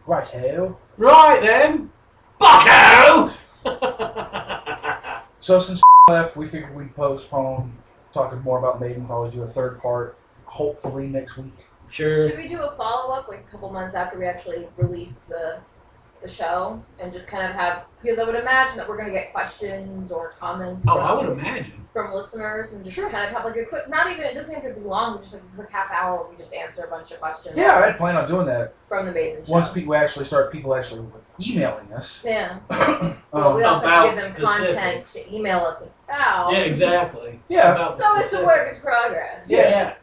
Righto. Right then, bucko! So since left, we figured we'd postpone talking more about Maiden, probably do a third part, hopefully next week. Sure. Should we do a follow-up like a couple months after we actually release the show and just kind of have, because I would imagine that we're going to get questions or comments I would imagine. From listeners, and just kind of have like a quick, not even, it doesn't have to be long, just like a quick half hour where we just answer a bunch of questions. Yeah, I had planned on doing that. From the Maiden show. Once people actually emailing us. Yeah. Well, we also have to give them content to email us about. Yeah, exactly. Yeah. So it's a work in progress. Yeah.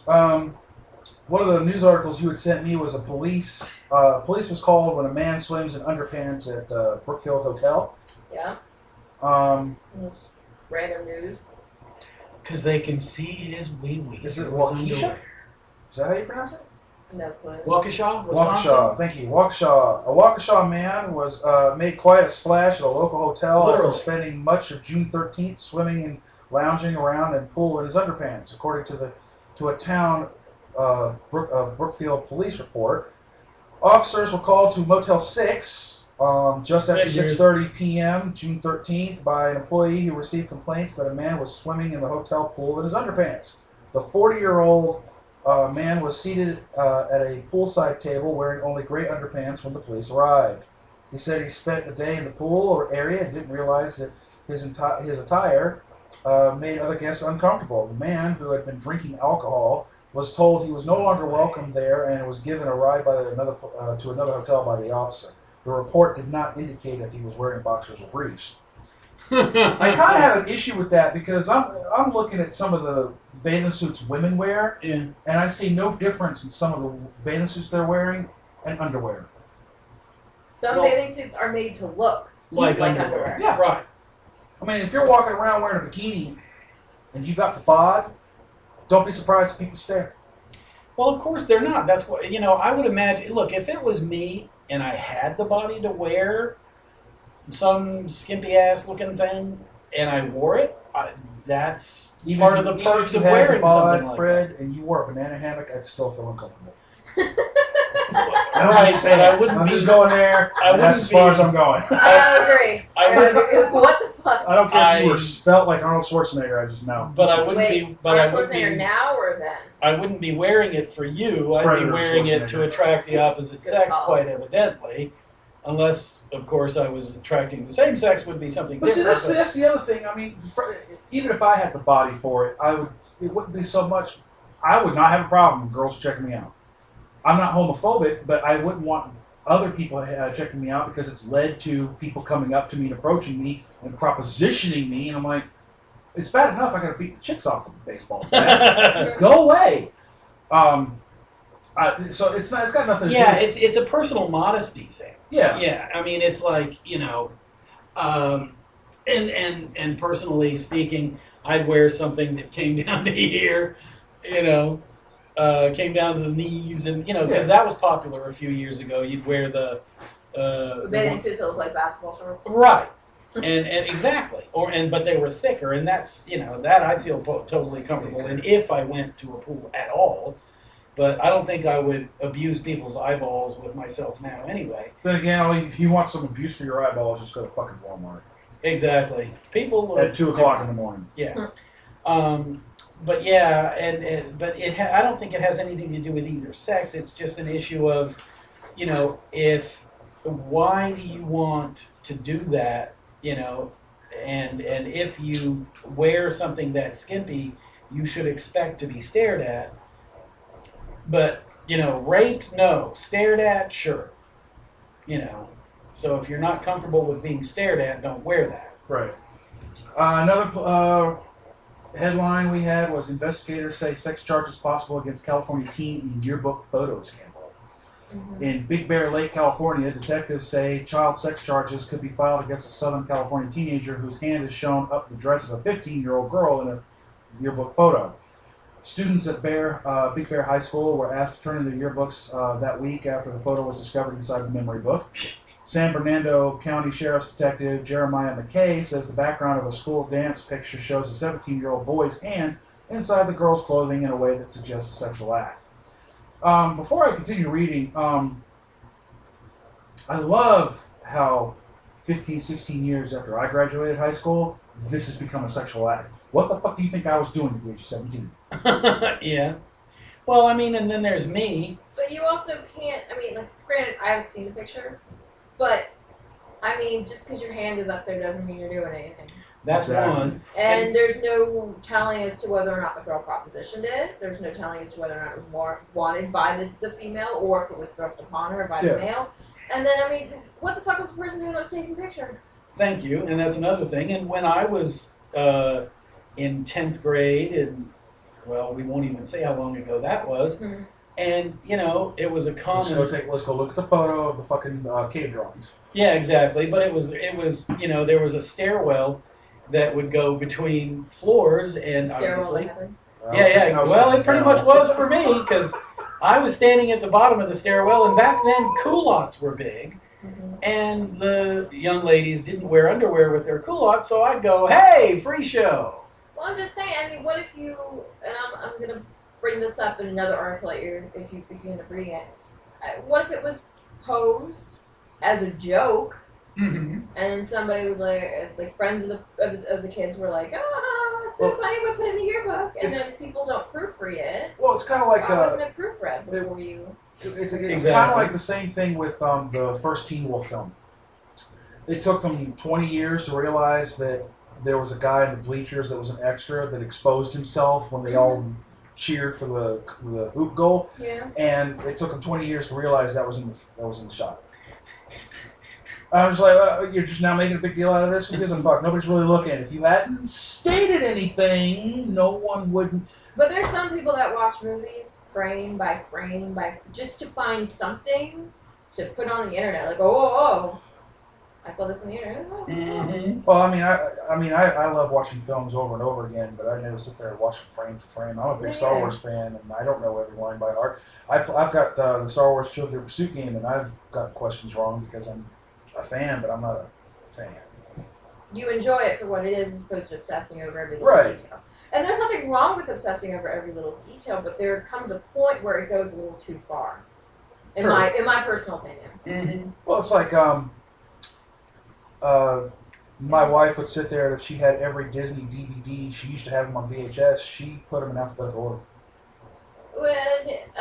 One of the news articles you had sent me was police was called when a man swims in underpants at Brookfield Hotel. Yeah. Random news. Because they can see his wee-wee. Is it Waukesha? Is that how you pronounce it? No clue. Waukesha, Wisconsin? Waukesha, thank you. Waukesha. A Waukesha man was made quite a splash at a local hotel after spending much of June 13th swimming and lounging around in a pool in his underpants, according to a town Brookfield police report. Officers were called to Motel 6 just after 6:30 p.m. June 13th by an employee who received complaints that a man was swimming in the hotel pool in his underpants. The 40-year-old man was seated at a poolside table wearing only gray underpants when the police arrived. He said he spent the day in the pool area and didn't realize that his attire made other guests uncomfortable. The man, who had been drinking alcohol, was told he was no longer welcome there and was given a ride to another hotel by the officer. The report did not indicate if he was wearing boxers or briefs. I kind of have an issue with that because I'm looking at some of the bathing suits women wear, and I see no difference in some of the bathing suits they're wearing and underwear. Some bathing suits are made to look like underwear. Yeah, right. I mean, if you're walking around wearing a bikini and you got the bod, don't be surprised if people stare. Well, of course they're not. That's what, I would imagine. Look, if it was me and I had the body to wear some skimpy-ass looking thing and I wore it, that's part of the perks of wearing something like Fred, and you wore a banana hammock, I'd still feel uncomfortable. I'm just going there. That's as far as I'm going. I agree. What the fuck? I don't care if you were felt like Arnold Schwarzenegger. I just know. But I wouldn't be. But Arnold Schwarzenegger now or then? I wouldn't be wearing it for you. I'd be wearing it to attract the opposite sex, quite evidently. Unless, of course, I was attracting the same sex, would be something different. See, that's the other thing. I mean, even if I had the body for it, it wouldn't be so much. I would not have a problem with girls checking me out. I'm not homophobic, but I wouldn't want other people checking me out because it's led to people coming up to me and approaching me and propositioning me, and I'm like, it's bad enough I got to beat the chicks off with a baseball bat. Go away. So it's got nothing to do with it's a personal modesty thing. Yeah. Yeah. I mean, it's like, and personally speaking, I'd wear something that came down to here, came down to the knees, and because that was popular a few years ago. You'd wear the bathing suits that look like basketball shorts. Right. and exactly. But they were thicker, and that's that I feel totally comfortable in if I went to a pool at all. But I don't think I would abuse people's eyeballs with myself now anyway. Then again, if you want some abuse for your eyeballs, just go to fucking Walmart. Exactly. People at 2 o'clock in the morning. Yeah. But yeah, but I don't think it has anything to do with either sex. It's just an issue of, why do you want to do that, and if you wear something that skimpy, you should expect to be stared at. But, raped, no. Stared at, sure. So if you're not comfortable with being stared at, don't wear that. Right. Another headline we had was investigators say sex charges possible against California teen in yearbook photo scandal. Mm-hmm. In Big Bear Lake, California, detectives say child sex charges could be filed against a Southern California teenager whose hand is shown up the dress of a 15-year-old girl in a yearbook photo. Students at Big Bear High School were asked to turn in their yearbooks that week after the photo was discovered inside the memory book. San Bernardino County Sheriff's Detective Jeremiah McKay says the background of a school dance picture shows a 17-year-old boy's hand inside the girl's clothing in a way that suggests a sexual act. Before I continue reading, I love how 15, 16 years after I graduated high school, this has become a sexual act. What the fuck do you think I was doing at the age of 17? Yeah. Well, I mean, and then there's me. But you also can't. I mean, like, granted, I haven't seen the picture, but I mean, just because your hand is up there doesn't mean you're doing anything. That's Exactly. one. And there's no telling as to whether or not the girl propositioned it. There's no telling as to whether or not it was wanted by the female or if it was thrust upon her by the male. And then, I mean, what the fuck was the person doing that was taking the picture? Thank you. And that's another thing. And when I was in 10th grade, and, well, we won't even say how long ago that was, and, you know, it was a common... Let's go look at the photo of the fucking cave drawings. Yeah, exactly. But it was, you know, there was a stairwell that would go between floors, and obviously... Yeah. Well, it pretty much was for me, because I was standing at the bottom of the stairwell, and back then culottes were big, and the young ladies didn't wear underwear with their culottes, so I'd go, hey, free show. Well, I'm just saying, I mean, what if you, and I'm going to bring this up in another article if you end up reading it, what if it was posed as a joke, and then somebody was like friends of the kids were like, it's so funny, we put it in the yearbook, and then people don't proofread it. Well, it's kind of like... Why wasn't it proofread before you... It's kind of like the same thing with the first Teen Wolf film. It took them 20 years to realize that there was a guy in the bleachers that was an extra that exposed himself when they all cheered for the hoop goal. Yeah. And it took them 20 years to realize that was in the shot. I was like, you're just now making a big deal out of this? Who gives a fuck? Nobody's really looking. If you hadn't stated anything, no one wouldn't. But there's some people that watch movies frame by just to find something to put on the internet. Like, oh, I saw this on the internet. Well, I mean, I love watching films over and over again, but I never sit there and watch them frame for frame. I'm a big Star Wars fan, and I don't know every line by heart. I've got the Star Wars Trivial Pursuit game, and I've got questions wrong because I'm a fan, but I'm not a fan. You enjoy it for what it is as opposed to obsessing over every little detail. And there's nothing wrong with obsessing over every little detail, but there comes a point where it goes a little too far. In my personal opinion. Well, it's like my wife would sit there, and if she had every Disney DVD, she used to have them on VHS, she put them in alphabetical order.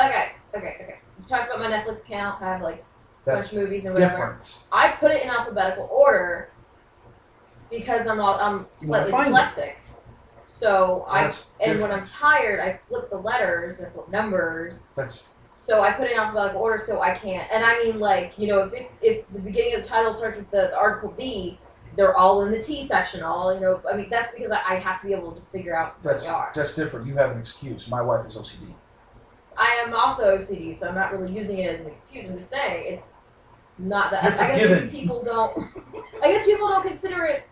Okay. You talked about my Netflix account. I have like a bunch of movies and whatever. Different. I put it in alphabetical order because I'm slightly dyslexic. So when I'm tired, I flip the letters and flip numbers. So I put it in alphabetical order so I can't. And I mean, like, you know, if the beginning of the title starts with the article B, they're all in the T section. I mean, that's because I have to be able to figure out what they are. That's different. You have an excuse. My wife is OCD. I am also OCD, so I'm not really using it as an excuse. I'm just saying it's not that. I guess maybe people don't. I guess people don't consider it.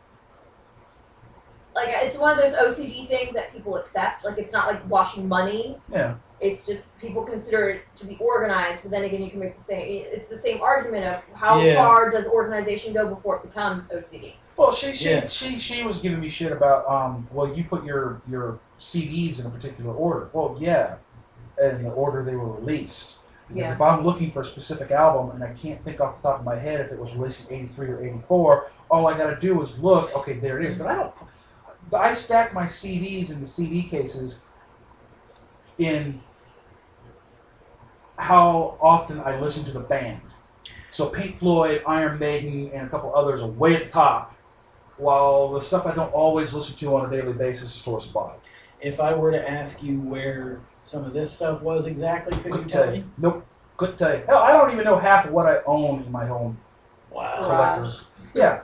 Like, it's one of those OCD things that people accept. Like, it's not like washing money. Yeah. It's just people consider it to be organized, but then again, you can make the same. It's the same argument of how far does organization go before it becomes OCD. Well, she was giving me shit about well, you put your CDs in a particular order. Well, yeah, in the order they were released. Because if I'm looking for a specific album and I can't think off the top of my head if it was released in '83 or '84, all I got to do is look. Okay, there it is. But I stack my CDs in the CD cases in how often I listen to the band. So Pink Floyd, Iron Maiden, and a couple others are way at the top, while the stuff I don't always listen to on a daily basis is towards the bottom. If I were to ask you where some of this stuff was exactly, could you tell me? Nope, couldn't tell you. Hell, I don't even know half of what I own in my home. Wow. Collectors. Yeah.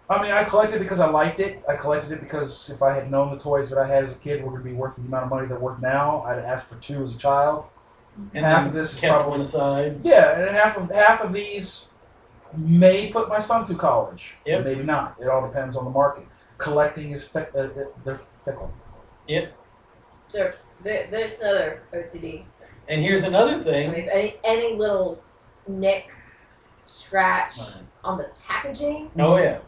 I mean, I collected it because I liked it. I collected it because if I had known the toys that I had as a kid were going to be worth the amount of money they're worth now, I'd have asked for 2 as a child. And half of this is probably one aside. Yeah, and half of these may put my son through college. Yep. Maybe not. It all depends on the market. Collecting is they're fickle. Yep. There's another OCD. And here's another thing. I mean, if any little nick, scratch on the packaging. Oh yeah.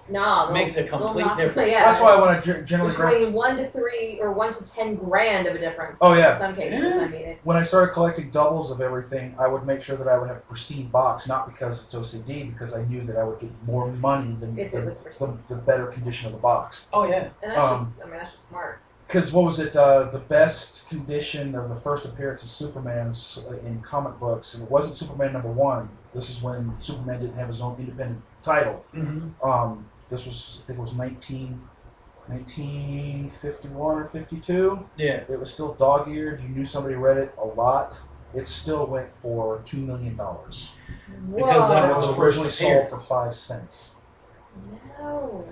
No, makes a complete difference. Yeah. That's why I want to generally between 1 to 3 or 1 to 10 grand of a difference. Oh yeah. In some cases, I mean, it's... When I started collecting doubles of everything, I would make sure that I would have a pristine box, not because it's OCD, because I knew that I would get more money than if it was pristine. the better condition of the box. Oh yeah. And that's that's just smart. Because what was it? The best condition of the first appearance of Superman's in comic books, and it wasn't Superman #1. This is when Superman didn't have his own independent title. Mm-hmm. This was, I think, it was 1951 or 52. Yeah. It was still dog-eared. You knew somebody read it a lot. It still went for $2 million. Because that was originally sold for 5 cents. No.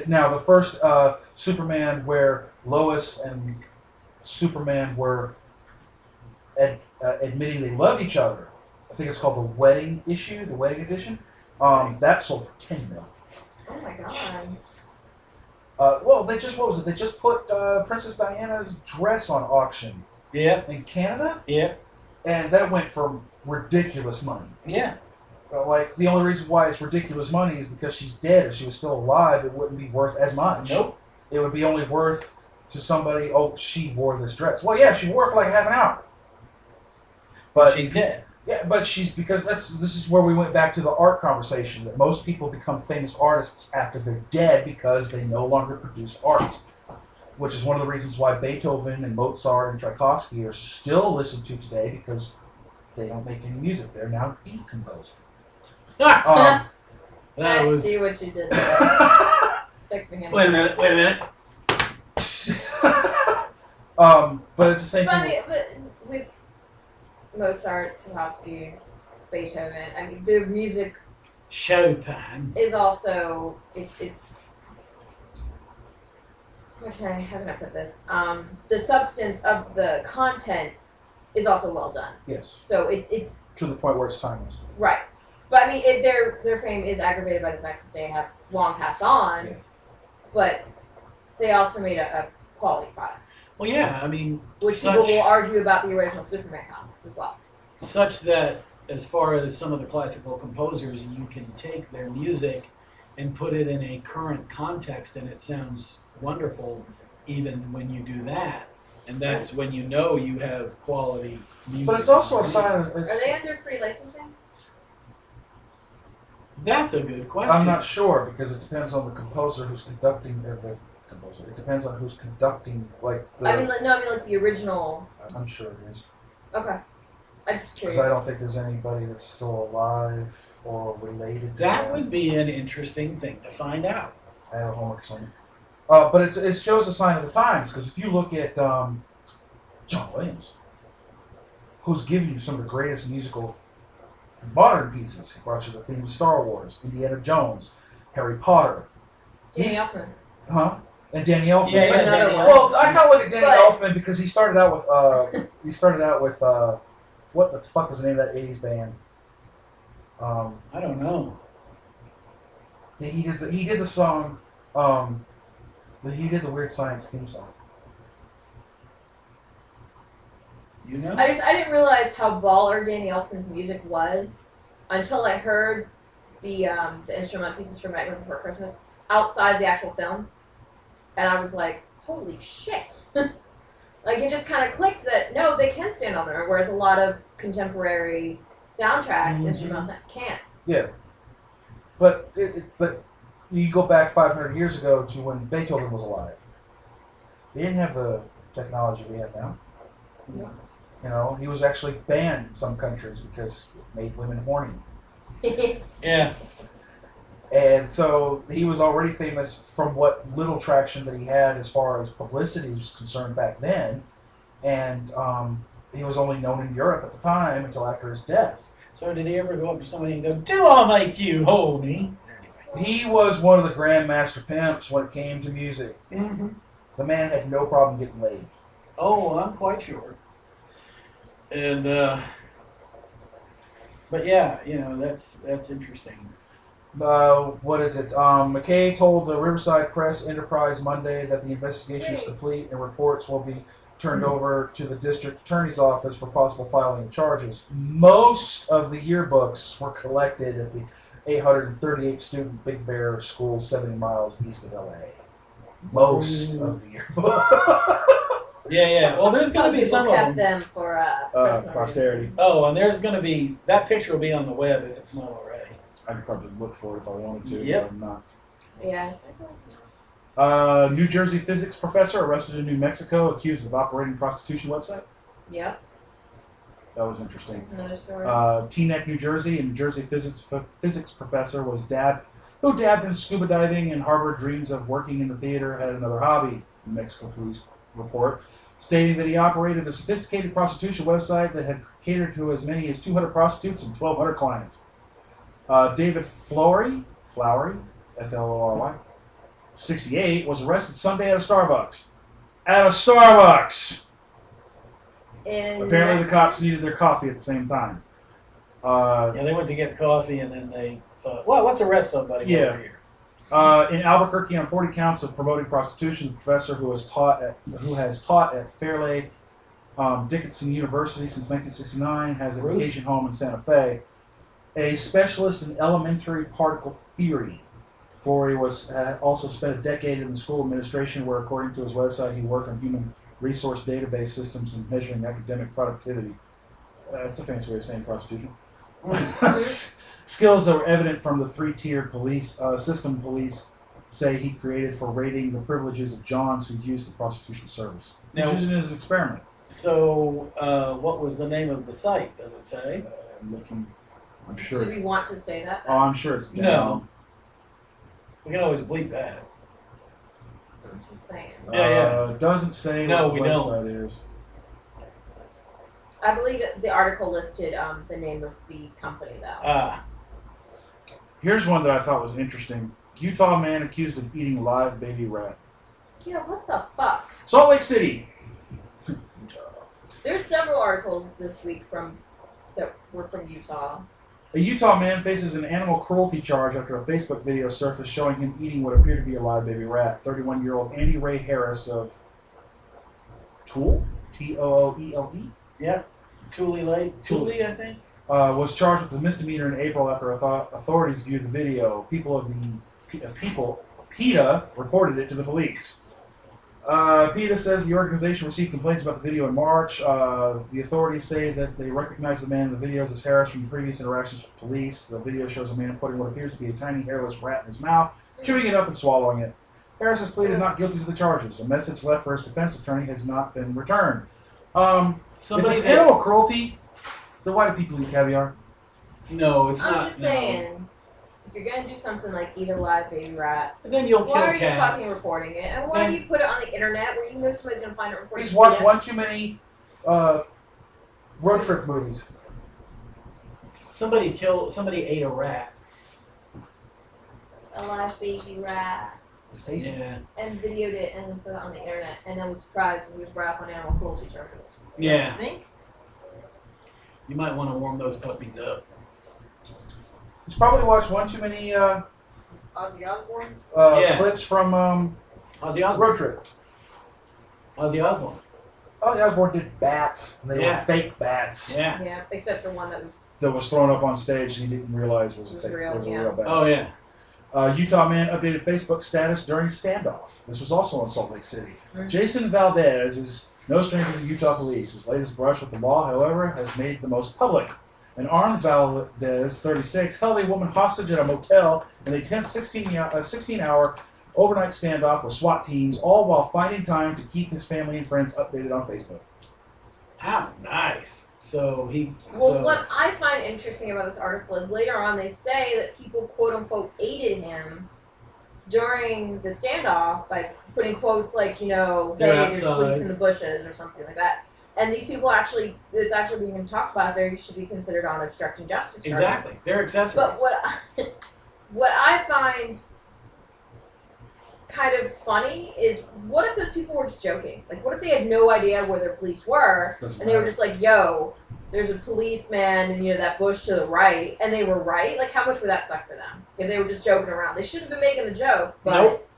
Now the first Superman where Lois and Superman were admitting they loved each other. I think it's called the Wedding Issue, the Wedding Edition. That sold for $10 million. Oh my god. Well, they just They just put Princess Diana's dress on auction. Yeah. In Canada. Yeah. And that went for ridiculous money. Yeah. Like, the only reason why it's ridiculous money is because she's dead. If she was still alive, it wouldn't be worth as much. Nope. It would be only worth to somebody, oh, she wore this dress. Well, yeah, she wore it for like half an hour. But she's dead. Yeah, but because this is where we went back to the art conversation, that most people become famous artists after they're dead because they no longer produce art. Which is one of the reasons why Beethoven and Mozart and Tchaikovsky are still listened to today, because they don't make any music. They're now decomposing. I see what you did there. Wait a minute. But it's the same thing. But with Mozart, Tchaikovsky, Beethoven, I mean, the music Chopin is also it's okay. How can I put this? The substance of the content is also well done. Yes. So it's to the point where it's timeless. Right. But I mean, their fame is aggravated by the fact that they have long passed on, yeah. But they also made a quality product. Well, yeah, I mean, which people will argue about the original Superman comics as well. Such that, as far as some of the classical composers, you can take their music and put it in a current context, and it sounds wonderful, even when you do that. And that's when you know you have quality music. But it's also a sign of... Are they under free licensing? That's a good question. I'm not sure, because it depends on the composer who's conducting the composer. It depends on who's conducting, like the... I mean like the original... I'm sure it is. Okay. I'm just curious. Because I don't think there's anybody that's still alive or related to that. Would be an interesting thing to find out. I have homework somewhere. But it shows a sign of the times, because if you look at John Williams, who's given you some of the greatest musical modern pieces. He brought you the theme of Star Wars, Indiana Jones, Harry Potter. Danny Elfman. Huh? And Danny Elfman. Yeah, Danny Elfman. Well, I kind of look at Danny Elfman because he started out with what the fuck was the name of that '80s band? I don't know. He did the song. He did the Weird Science theme song. You know? I didn't realize how baller Danny Elfman's music was until I heard the instrumental pieces from Nightmare Before Christmas outside the actual film, and I was like, holy shit! Like, it just kind of clicked that no, they can stand on their own, whereas a lot of contemporary soundtracks, instrumentals can't. Yeah, but you go back 500 years ago to when Beethoven was alive. They didn't have the technology we have now. Yeah. You know, he was actually banned in some countries because it made women horny. Yeah. And so he was already famous from what little traction that he had as far as publicity was concerned back then. And he was only known in Europe at the time until after his death. So did he ever go up to somebody and go, "Do I make you horny?" He was one of the grandmaster pimps when it came to music. Mm-hmm. The man had no problem getting laid. Oh, I'm quite sure. And, but yeah, you know, that's interesting. What is it? McKay told the Riverside Press Enterprise Monday that the investigation is complete and reports will be turned over to the district attorney's office for possible filing of charges. Most of the yearbooks were collected 838 student Big Bear school 70 miles east of LA. Most of the year. Yeah. Well, there's going to be some of kept them for posterity. Oh, and there's going to be that picture will be on the web if it's not already. I could probably look for it if I wanted to. Yep. But I'm not. Yeah. New Jersey physics professor arrested in New Mexico, accused of operating prostitution website. Yep. That was interesting. That's another story. Teaneck, New Jersey, and New Jersey physics professor who dabbed in scuba diving and harbored dreams of working in the theater, had another hobby. New Mexico police report, stating that he operated a sophisticated prostitution website that had catered to as many as 200 prostitutes and 1,200 clients. David Flowery, F-L-O-R-Y, 68, was arrested Sunday at a Starbucks. Apparently the cops needed their coffee at the same time. They went to get coffee and then they thought, well, let's arrest somebody over here. In Albuquerque, on 40 counts of promoting prostitution, the professor who has taught at Fairleigh Dickinson University since 1969 has a vacation home in Santa Fe. A specialist in elementary particle theory. Flory had also spent a decade in the school administration where, according to his website, he worked on human resource database systems and measuring academic productivity. That's a fancy way of saying prostitution. Skills that were evident from the three-tiered police police say he created for rating the privileges of Johns who used the prostitution service. Now, he's using it as an experiment. So, what was the name of the site? Does it say? I'm looking. I'm sure. Do we want to say that? Then? Oh, I'm sure it's down. No. We can always bleep that. I'm just saying. It doesn't say no, what the website is. I believe the article listed the name of the company, though. Here's one that I thought was interesting. Utah man accused of eating live baby rat. Yeah, what the fuck? Salt Lake City. There's several articles this week that were from Utah. A Utah man faces an animal cruelty charge after a Facebook video surfaced showing him eating what appeared to be a live baby rat. 31-year-old Andy Ray Harris of Toole, T-O-O-E-L-E? Yeah, Thule, I think. Was charged with a misdemeanor in April after authorities viewed the video. PETA reported it to the police. PETA says the organization received complaints about the video in March. The authorities say that they recognize the man in the videos as Harris from previous interactions with police. The video shows a man putting what appears to be a tiny hairless rat in his mouth, chewing it up and swallowing it. Harris has pleaded not guilty to the charges. A message left for his defense attorney has not been returned. If it's animal cruelty, then why do people eat caviar? No, it's not. I'm just saying, if you're going to do something like eat a live baby rat, and then you'll kill cats. Why are you fucking reporting it? And why do you put it on the internet where you know somebody's going to find it recorded? He's watched one too many road trip movies. Somebody ate a rat. A live baby rat. It was tasty. Yeah. And videoed it and then put it on the internet and then was surprised and he was brought up on animal cruelty charges. Yeah. I think. You might want to warm those puppies up. He's probably watched one too many Ozzy Osbourne? clips from Ozzy Osbourne. Road Trip. Ozzy Osbourne. Ozzy Osbourne did bats. And they were fake bats. Yeah. Yeah, except the one that was thrown up on stage and he didn't realize was a real bat. Oh, yeah. Utah man updated Facebook status during standoff. This was also in Salt Lake City. Mm-hmm. Jason Valdez is no stranger to Utah police. His latest brush with the law, however, has made the most public. An armed Valdez, 36, held a woman hostage at a motel in a tense 16-hour overnight standoff with SWAT teams, all while finding time to keep his family and friends updated on Facebook. How nice. What I find interesting about this article is later on they say that people quote-unquote aided him during the standoff by putting quotes like, hey, there's police in the bushes or something like that. And these people it's actually being talked about there, you should be considered on obstructing justice charges. Exactly. They're accessories. But what I find kind of funny is, what if those people were just joking? Like, what if they had no idea where their police were, and they were just like, yo, there's a policeman in, that bush to the right, and they were right? Like, how much would that suck for them if they were just joking around? They shouldn't have been making the joke, but, nope.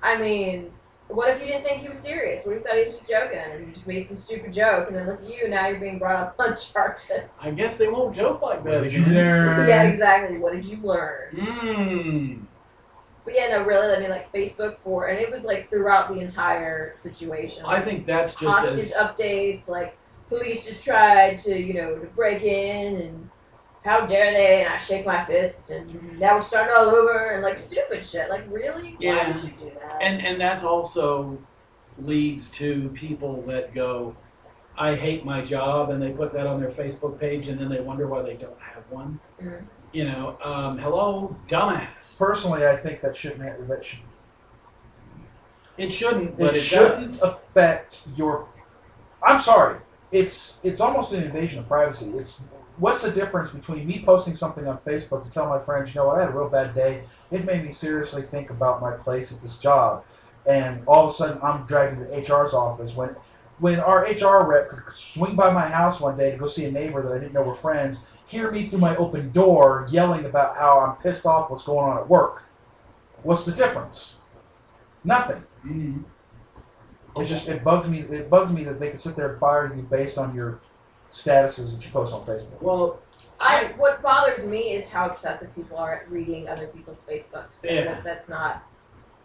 I mean, What if you didn't think he was serious? What if you thought he was just joking and you just made some stupid joke and then look at you, now you're being brought up on charges? I guess they won't joke like that again. What did you learn? Yeah, exactly. What did you learn? Mmm. But yeah, no, really, I mean, like, Facebook and it was, like, throughout the entire situation. Like, I think that's just hostage updates, like, police just tried to, to break in, and how dare they, and I shake my fist, and now we're starting all over, and, like, stupid shit. Like, really? Yeah. Why would you do that? And that's also leads to people that go, I hate my job, and they put that on their Facebook page, and then they wonder why they don't have one. Mm-hmm. Hello, dumbass. Personally, I think that shouldn't. It shouldn't. But it shouldn't affect your. I'm sorry. It's almost an invasion of privacy. What's the difference between me posting something on Facebook to tell my friends, I had a real bad day. It made me seriously think about my place at this job, and all of a sudden I'm dragged to the HR's office when our HR rep could swing by my house one day to go see a neighbor that I didn't know were friends, hear me through my open door yelling about how I'm pissed off what's going on at work. What's the difference? Nothing. Mm-hmm. It's just it bugs me that they can sit there and fire you based on your statuses that you post on Facebook. Well, what bothers me is how obsessive people are at reading other people's Facebooks. Yeah. That's not.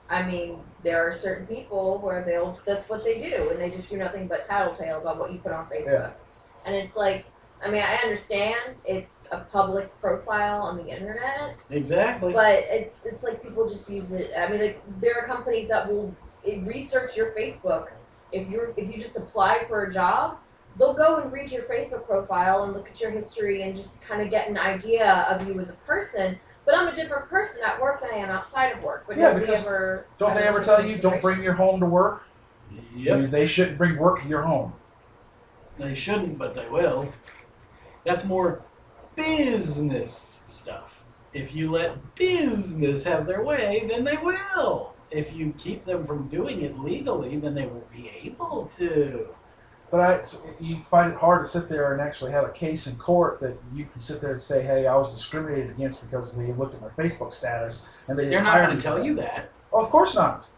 I mean, there are certain people where that's what they do, and they just do nothing but tattletale about what you put on Facebook. Yeah. And it's like, I mean, I understand it's a public profile on the internet. Exactly. But it's like people just use it. I mean, like, there are companies that will research your Facebook. If you just applied for a job, they'll go and read your Facebook profile and look at your history and just kind of get an idea of you as a person. But I'm a different person at work than I am outside of work. But yeah, nobody ever... Don't they ever tell you, don't bring your home to work? Yep. I mean, they shouldn't bring work to your home. They shouldn't, but they will. That's more business stuff. If you let business have their way, then they will. If you keep them from doing it legally, then they won't be able to. But you find it hard to sit there and actually have a case in court that you can sit there and say, hey, I was discriminated against because they looked at my Facebook status and they didn't hire me. They're not going to tell you that. Oh, of course not.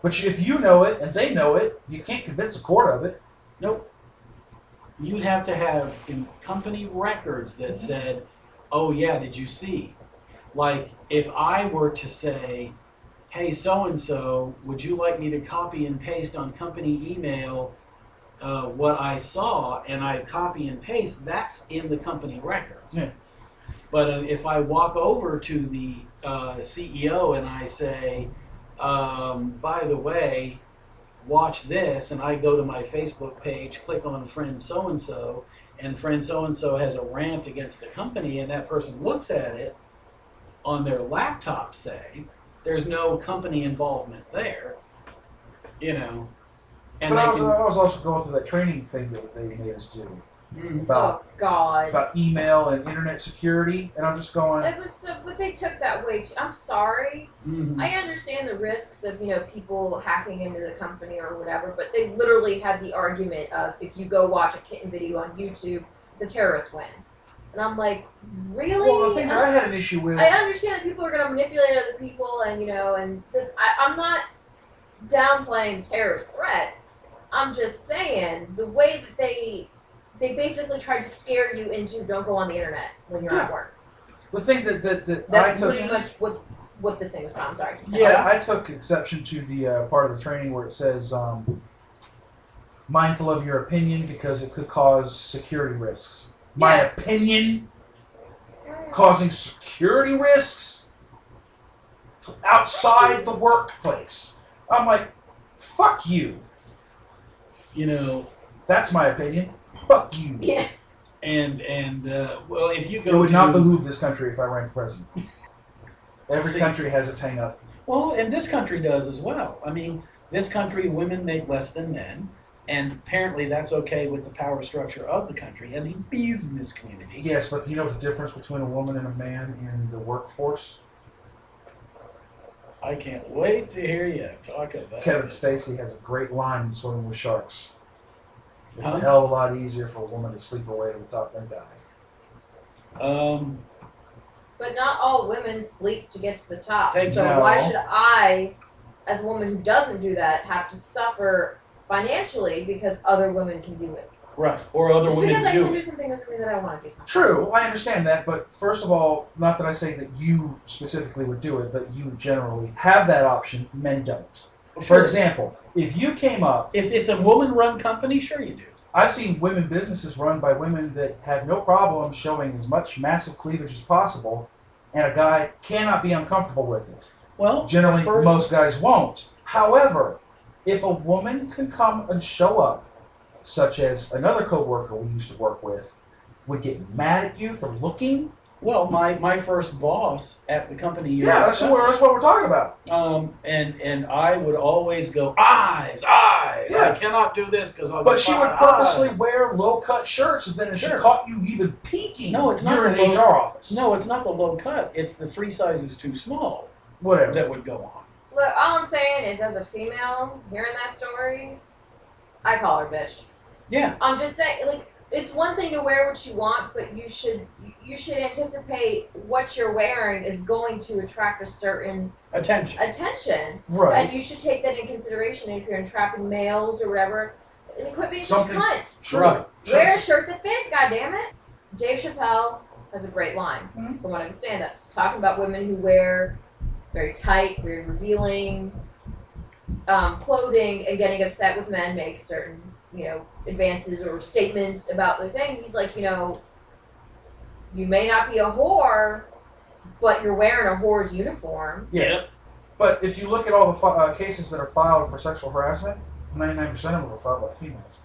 But if you know it and they know it, you can't convince a court of it. Nope. You'd have to have in company records that said, oh yeah, did you see? Like, if I were to say, hey, so-and-so, would you like me to copy and paste on company email what I saw, and I copy and paste, that's in the company records. Yeah. But if I walk over to the CEO and I say, by the way, watch this, and I go to my Facebook page, click on friend so-and-so, and friend so-and-so has a rant against the company, and that person looks at it on their laptop, say, there's no company involvement there, And but I was also going through that training thing that they made us do about email and internet security, and I'm just going. It was but they took that way too. I'm sorry. Mm-hmm. I understand the risks of people hacking into the company or whatever, but they literally had the argument of if you go watch a kitten video on YouTube, the terrorists win. And I'm like, really? Well, the thing that I had an issue with. I understand that people are going to manipulate other people, and I'm not downplaying terrorist threat. I'm just saying the way that they basically tried to scare you into don't go on the internet when you're at work. The thing that that's pretty much what this thing was about. I'm sorry. Yeah, I took exception to the part of the training where it says mindful of your opinion because it could cause security risks. My opinion causing security risks outside the workplace. I'm like, fuck you. That's my opinion. Fuck you. Yeah. And well, if you go, it would not behoove this country if I ran for president. Every country has its hang up. Well, and this country does as well. I mean, this country, women make less than men, and apparently that's okay with the power structure of the country and the business community. Yes, but you know the difference between a woman and a man in the workforce? I can't wait to hear you talk about Kevin Spacey has a great line in Swimming with Sharks. It's a hell of a lot easier for a woman to sleep her way to the top than die. But not all women sleep to get to the top. Why should I as a woman who doesn't do that, have to suffer financially because other women can do it. Right. Or other women do it. Just because I can do something doesn't mean that I want to do something. True, I understand that, but first of all, not that I say that you specifically would do it, but you generally have that option, men don't. Sure. For example, if you came up... If it's a woman-run company, sure you do. I've seen women businesses run by women that have no problem showing as much massive cleavage as possible, and a guy cannot be uncomfortable with it. Well, generally, most guys won't. However, if a woman can come and show up, such as another coworker we used to work with, would get mad at you for looking. Well, my first boss at the company. That's what we're talking about. And I would always go, eyes. Yeah. I cannot do this because I'll. But she would purposely wear low cut shirts, and then if she caught you even peeking, no, it's not you're in the HR office. No, it's not the low cut. It's the 3 sizes too small. Whatever that would go on. Look, all I'm saying is, as a female hearing that story, I call her bitch. Yeah. I'm just saying, like, it's one thing to wear what you want, but you should anticipate what you're wearing is going to attract a certain attention. Right. And you should take that in consideration if you're entrapping males or whatever. And quit being such a cunt. True. Right. Wear a shirt that fits, goddammit. Dave Chappelle has a great line from one of his stand-ups, talking about women who wear very tight, very revealing clothing and getting upset with men make certain, advances or statements about the thing. He's like, you may not be a whore, but you're wearing a whore's uniform. Yeah. But if you look at all the cases that are filed for sexual harassment, 99% of them are filed by females.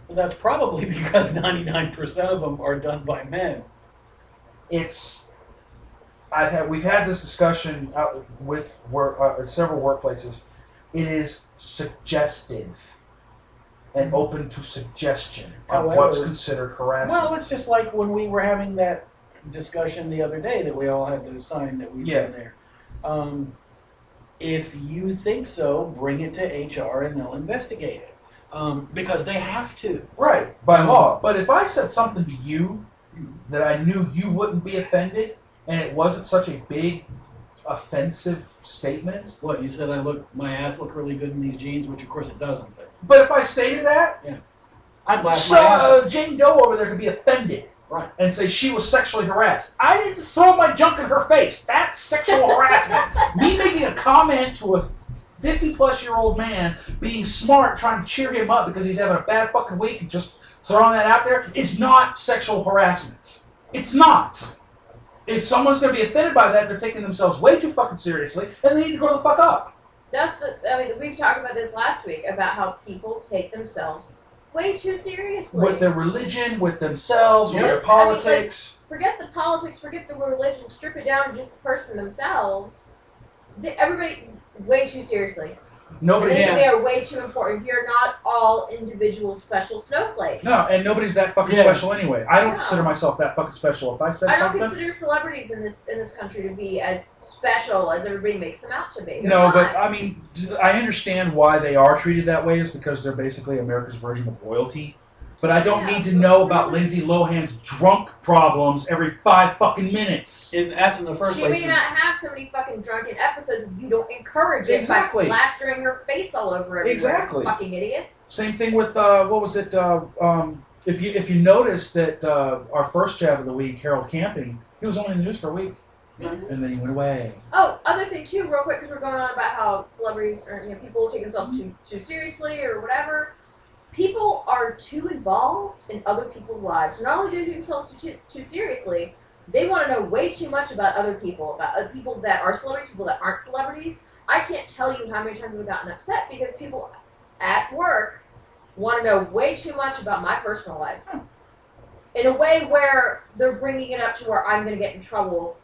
Well, that's probably because 99% of them are done by men. We've had this discussion with several workplaces. It is suggestive and open to suggestion on what's considered harassment. Well, it's just like when we were having that discussion the other day that we all had to sign that we did there. If you think so, bring it to HR and they'll investigate it. Because they have to. Right, by law. But if I said something to you that I knew you wouldn't be offended, and it wasn't such a big, offensive statement. What, you said my ass looked really good in these jeans, which of course it doesn't. But if I stated that, I'd blast my ass. Jane Doe over there could be offended. Right. And say she was sexually harassed. I didn't throw my junk in her face. That's sexual harassment. Me making a comment to a 50-plus-year-old man being smart, trying to cheer him up because he's having a bad fucking week and just throwing that out there is not sexual harassment. It's not. If someone's going to be offended by that, they're taking themselves way too fucking seriously, and they need to grow the fuck up. We've talked about this last week, about how people take themselves way too seriously. With their religion, with themselves, with their politics. Forget the politics, forget the religion, strip it down to just the person themselves. Everybody, way too seriously. They are way too important. You're not all individual special snowflakes. No, and nobody's that fucking special anyway. I don't consider myself that fucking special. If I said something... I don't consider celebrities in this country to be as special as everybody makes them out to be. But I mean, I understand why they are treated that way is because they're basically America's version of royalty. But I don't need to know about Lindsay Lohan's drunk problems every 5 fucking minutes. And that's in the first place. She may not have so many fucking drunken episodes if you don't encourage it by plastering her face all over everywhere. Exactly. Fucking idiots. Same thing with, what was it, if you notice that our first chat of the week, Harold Camping, he was only in the news for a week. Mm-hmm. And then he went away. Oh, other thing too, real quick, because we're going on about how celebrities or people take themselves too seriously or whatever. People are too involved in other people's lives. So not only do they take themselves too seriously, they want to know way too much about other people that are celebrities, people that aren't celebrities. I can't tell you how many times I've gotten upset because people at work want to know way too much about my personal life. In a way where they're bringing it up to where I'm going to get in trouble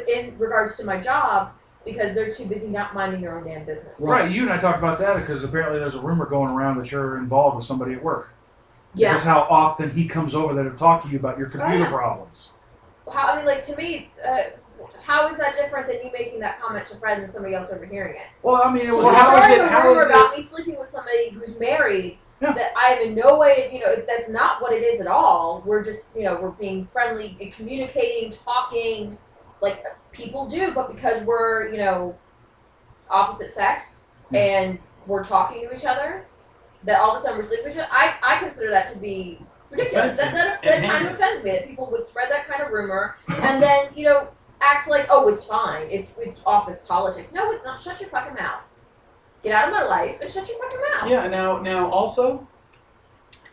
in regards to my job, because they're too busy not minding their own damn business. Right, you and I talked about that because apparently there's a rumor going around that you're involved with somebody at work. Yeah. Because how often he comes over there to talk to you about your computer problems. To me, how is that different than you making that comment to Fred and somebody else overhearing it? Well, I mean, how is it a rumor about me sleeping with somebody who's married that I am in no way, that's not what it is at all. We're just, we're being friendly, communicating, talking, like people do, but because we're, opposite sex, and we're talking to each other, that all of a sudden we're sleeping with each other, I consider that to be ridiculous. That kind of offends me, that people would spread that kind of rumor and then, you know, act like, oh, it's fine. It's office politics. No, it's not. Shut your fucking mouth. Get out of my life and shut your fucking mouth. Yeah, now also,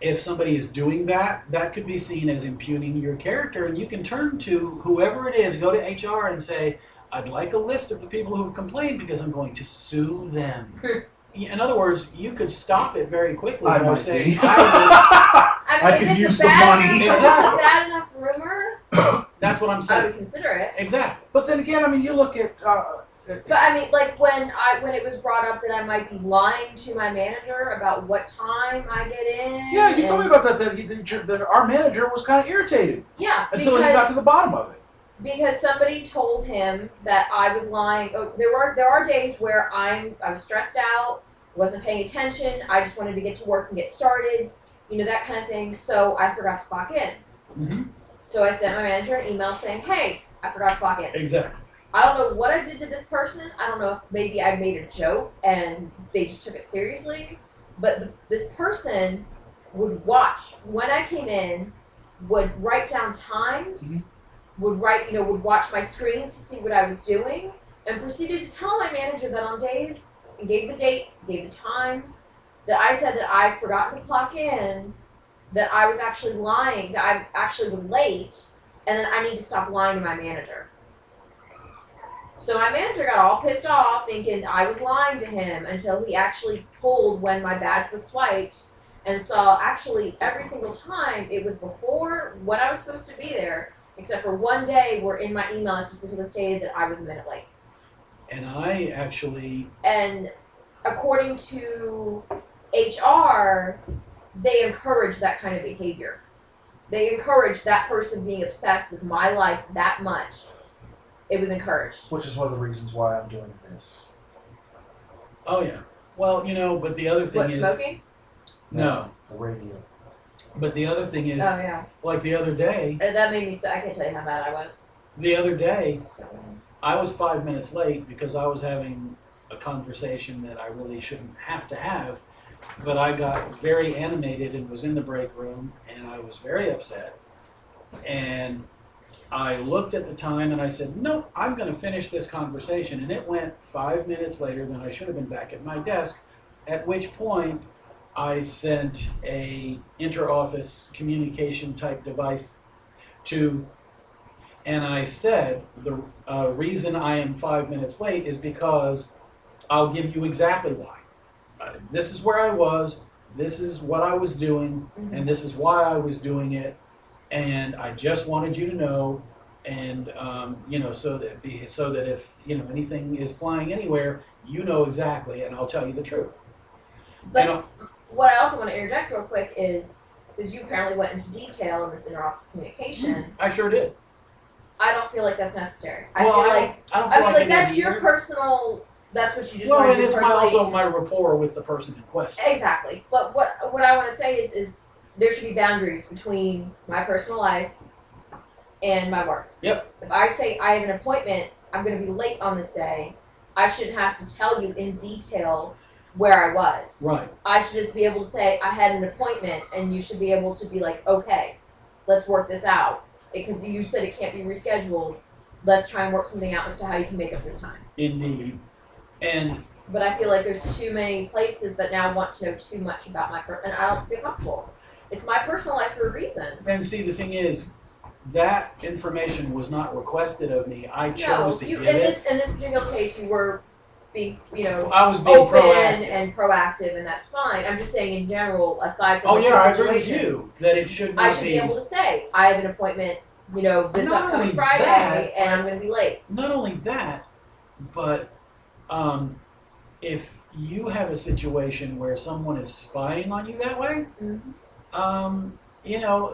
if somebody is doing that, that could be seen as impugning your character, and you can turn to whoever it is, go to HR and say, I'd like a list of the people who have complained because I'm going to sue them. In other words, you could stop it very quickly by saying, I could use some money. If it's a bad enough rumor, that's what I'm saying. I would consider it. Exactly. But then again, I mean, you look at... but I mean, like when it was brought up that I might be lying to my manager about what time I get in. Yeah, you told me about that. That our manager was kind of irritated. Yeah, until he got to the bottom of it. Because somebody told him that I was lying. Oh, there are days where I was stressed out, wasn't paying attention. I just wanted to get to work and get started, you know, that kind of thing. So I forgot to clock in. Mm-hmm. So I sent my manager an email saying, "Hey, I forgot to clock in." Exactly. I don't know what I did to this person. I don't know if maybe I made a joke and they just took it seriously. But this person would watch when I came in, would write down times, would watch my screen to see what I was doing, and proceeded to tell my manager that on days, and gave the dates, gave the times, that I said that I forgot to clock in, that I was actually lying, that I actually was late, and then I need to stop lying to my manager. So my manager got all pissed off thinking I was lying to him until he actually pulled when my badge was swiped and saw actually every single time it was before when I was supposed to be there, except for one day where in my email I specifically stated that I was a minute late. And I actually... And according to HR, they encourage that kind of behavior. They encourage that person being obsessed with my life that much. It was encouraged. Which is one of the reasons why I'm doing this. Oh, yeah. Well, you know, but the other thing is... smoking? No. The radio. But the other thing is... Oh, yeah. Like the other day... That made me so... I can't tell you how mad I was. The other day, I was 5 minutes late because I was having a conversation that I really shouldn't have to have. But I got very animated and was in the break room, and I was very upset. And... I looked at the time and I said, nope, I'm going to finish this conversation. And it went 5 minutes later than I should have been back at my desk, at which point I sent a inter-office communication type device to, and I said, the reason I am 5 minutes late is because I'll give you exactly why. This is where I was, this is what I was doing, and this is why I was doing it. And I just wanted you to know, and you know, so that if you know anything is flying anywhere, you know exactly, and I'll tell you the truth. But what I also want to interject real quick is you apparently went into detail in this inter-office communication. I sure did. I don't feel like that's necessary. I feel like that's your personal. That's what you just want to do personally. Well, it's also my rapport with the person in question. Exactly. But what I want to say is there should be boundaries between my personal life and my work. Yep. If I say I have an appointment, I'm going to be late on this day, I shouldn't have to tell you in detail where I was. Right. I should just be able to say I had an appointment, and you should be able to be like, okay, let's work this out. Because you said it can't be rescheduled. Let's try and work something out as to how you can make up this time. Indeed. But I feel like there's too many places that now want to know too much about my and I don't feel comfortable. It's my personal life for a reason. And see, the thing is, that information was not requested of me. I chose to give it. In this particular case, you were being, I was being open proactive. and proactive, and that's fine. I'm just saying in general, aside from I agree with you that it should not I should be able to say I have an appointment, this Not upcoming only Friday, that, and I'm going to be late. Not only that, but if you have a situation where someone is spying on you that way,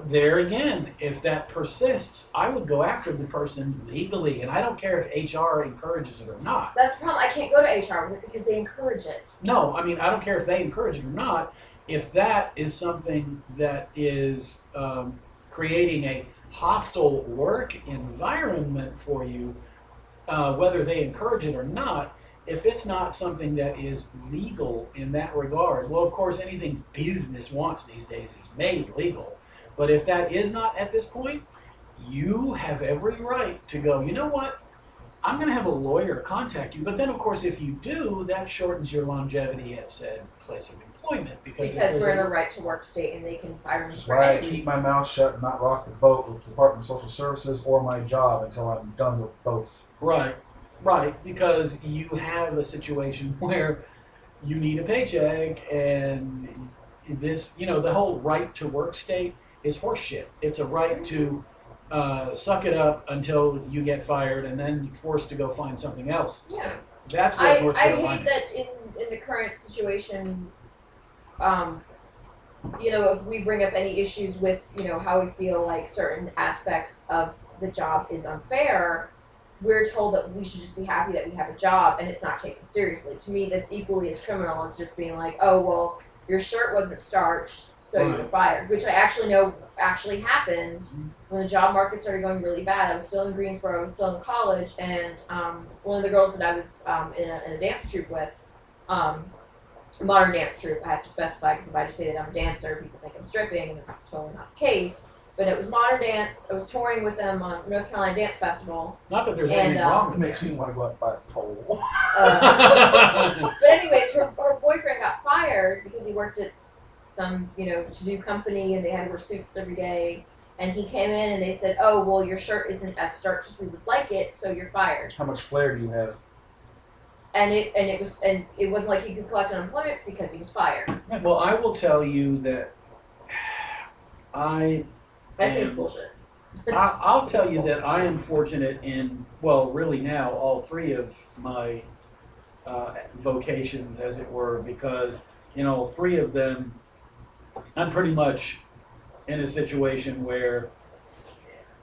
there again, if that persists, I would go after the person legally, and I don't care if HR encourages it or not. That's the problem. I can't go to HR with it because they encourage it. No, I mean, I don't care if they encourage it or not. If that is something that is creating a hostile work environment for you, whether they encourage it or not, if it's not something that is legal in that regard, well, of course, anything business wants these days is made legal. But if that is not at this point, you have every right to go, you know what? I'm going to have a lawyer contact you. But then, of course, if you do, that shortens your longevity at said place of employment. Because we're in a right-to-work state and they can fire me for why any I keep my mouth shut and not rock the boat with the Department of Social Services or my job until I'm done with both. Right, because you have a situation where you need a paycheck, and this, the whole right-to-work state is horseshit. It's a right to suck it up until you get fired and then forced to go find something else. Yeah. That's what North Carolina I hate that in the current situation, if we bring up any issues with, how we feel like certain aspects of the job is unfair, we're told that we should just be happy that we have a job and it's not taken seriously. To me, that's equally as criminal as just being like, oh, well, your shirt wasn't starched, so you were fired, which I actually know actually happened when the job market started going really bad. I was still in Greensboro, I was still in college, and one of the girls that I was in a dance troupe with, modern dance troupe, I have to specify, because if I just say that I'm a dancer, people think I'm stripping, and it's totally not the case. But it was modern dance. I was touring with them on North Carolina Dance Festival. Not that there's anything wrong with it. Makes me want to go out and buy a pole. But anyways, her boyfriend got fired because he worked at some, to-do company, and they had to wear suits every day. And he came in and they said, oh, well, your shirt isn't as starched as we would like it, so you're fired. How much flair do you have? And it wasn't like he could collect unemployment because he was fired. Well, I will tell you that I think it's bullshit. I'll tell you that I am fortunate in, well, really now, all three of my vocations, as it were, because, three of them, I'm pretty much in a situation where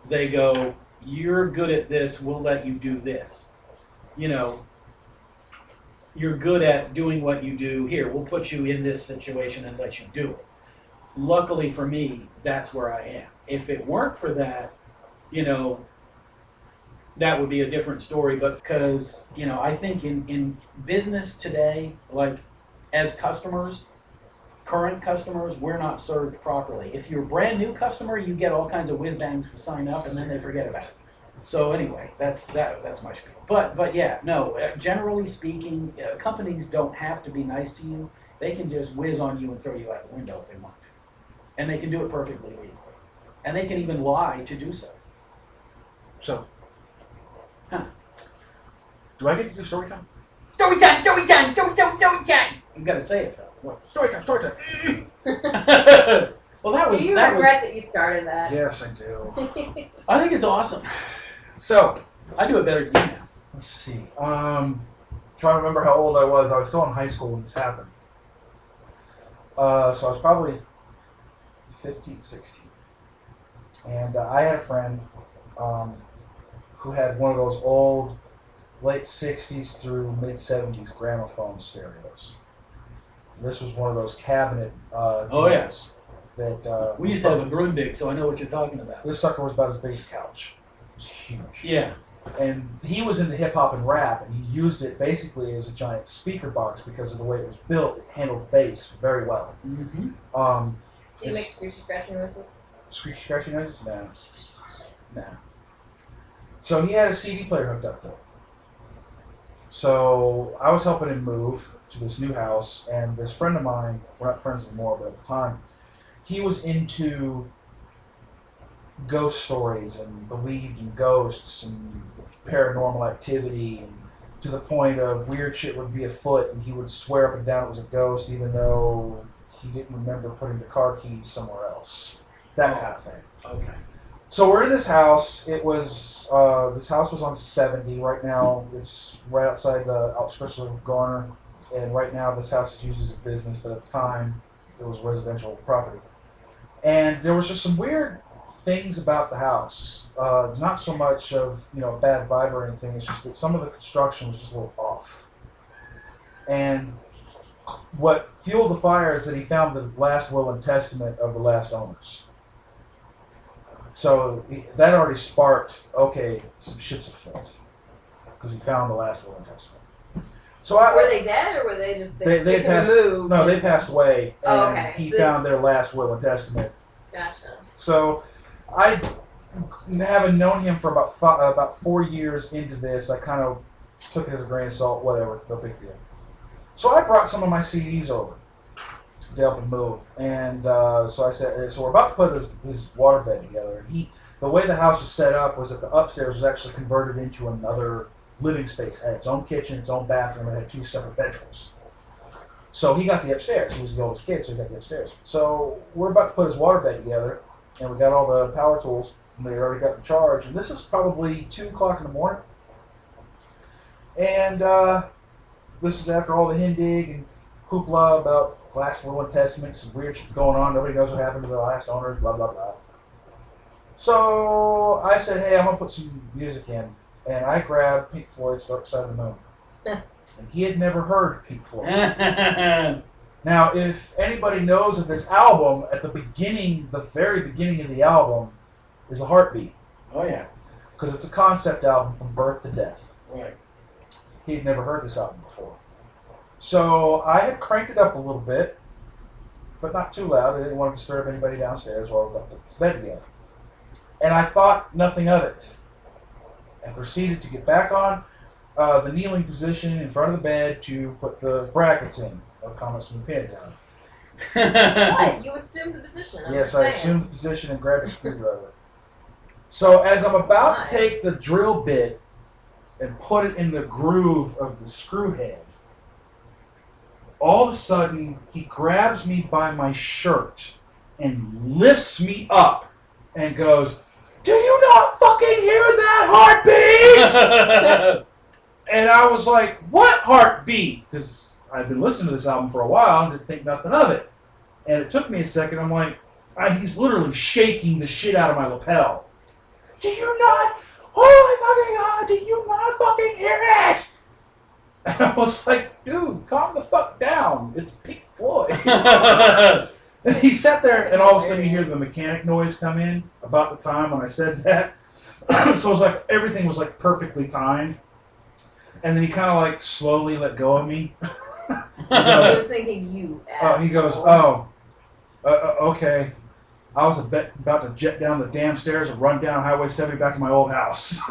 they go, you're good at this, we'll let you do this. You're good at doing what you do, here, we'll put you in this situation and let you do it. Luckily for me, that's where I am. If it weren't for that, that would be a different story. But because, I think in business today, like as customers, current customers, we're not served properly. If you're a brand new customer, you get all kinds of whiz-bangs to sign up and then they forget about it. So anyway, that's my spiel. But yeah, no, generally speaking, companies don't have to be nice to you. They can just whiz on you and throw you out the window if they want to. And they can do it perfectly legally. And they can even lie to do so. So, do I get to do story time? Story time! Story time! Story time! Story time! You gotta say it though. What? Story time! Story time! Well, do you regret that you started that? Yes, I do. I think it's awesome. So, I do it better than you now. Let's see. Trying to remember how old I was. I was still in high school when this happened. So I was probably 15, 16. And I had a friend who had one of those old late 60s through mid 70s gramophone stereos. This was one of those cabinet yes. That we used to have a Grundig, so I know what you're talking about. This sucker was about as big as a couch. It was huge. Yeah. And he was into hip hop and rap, and he used it basically as a giant speaker box because of the way it was built. It handled bass very well. Mm-hmm. Do you make screechy scratchy noises? Screechy scratchy noises? No. So he had a CD player hooked up to it. So I was helping him move to this new house, and this friend of mine, we're not friends anymore, but at the time, he was into ghost stories and believed in ghosts and paranormal activity, and to the point of weird shit would be afoot and he would swear up and down it was a ghost even though he didn't remember putting the car keys somewhere else. That kind of thing. Okay. So we're in this house. It was, this house was on 70. Right now it's right outside the outskirts of Garner, and right now this house is used as a business, but at the time it was residential property. And there was just some weird things about the house. Not so much of, a bad vibe or anything, it's just that some of the construction was just a little off. And what fueled the fire is that he found the last will and testament of the last owners. So that already sparked, okay, some shit's afoot, because he found the last will and testament. So were they dead, or were they just they passed? Removed? No, they passed away. And oh, okay. He found their last will and testament. Gotcha. So, I, having known him for about 4 years into this, I kind of took it as a grain of salt. Whatever, no big deal. So I brought some of my CDs over to help him move, and so I said, so we're about to put his waterbed together. And the way the house was set up was that the upstairs was actually converted into another living space. It had its own kitchen, its own bathroom, and it had 2 separate bedrooms. So he got the upstairs. He was the oldest kid, so he got the upstairs. So we're about to put his waterbed together, and we got all the power tools, and they already got the charge. And this is probably 2 o'clock in the morning. And this is after all the hindig and hoopla about last will and testament, some weird shit going on. Nobody knows what happened to the last owners, blah, blah, blah. So I said, hey, I'm going to put some music in. And I grabbed Pink Floyd's Dark Side of the Moon. And he had never heard Pink Floyd. Now, if anybody knows of this album, at the beginning, the very beginning of the album, is a heartbeat. Oh, yeah. Because it's a concept album from birth to death. Right. He had never heard this album before. So I had cranked it up a little bit, but not too loud. I didn't want to disturb anybody downstairs while we got the bed together. And I thought nothing of it. And proceeded to get back on the kneeling position in front of the bed to put the brackets in. No comments from the pin down. What? You assumed the position. Yes, I assumed the position and grabbed a screwdriver. So as I'm about to take the drill bit and put it in the groove of the screw head, all of a sudden he grabs me by my shirt and lifts me up and goes, "Do you not fucking hear that heartbeat?" And I was like, "What heartbeat?" Because I'd been listening to this album for a while and didn't think nothing of it. And it took me a second. I'm like, he's literally shaking the shit out of my lapel. "Do you not? Holy fucking God, do you not fucking hear it?" And I was like, "Dude, calm the fuck down. It's Pink Floyd." And he sat there, and all of a sudden you hear the mechanic noise come in about the time when I said that. So it was like everything was like perfectly timed. And then he kind of like slowly let go of me. I was thinking you asshole. He goes, okay. I was about to jet down the damn stairs and run down Highway 70 back to my old house.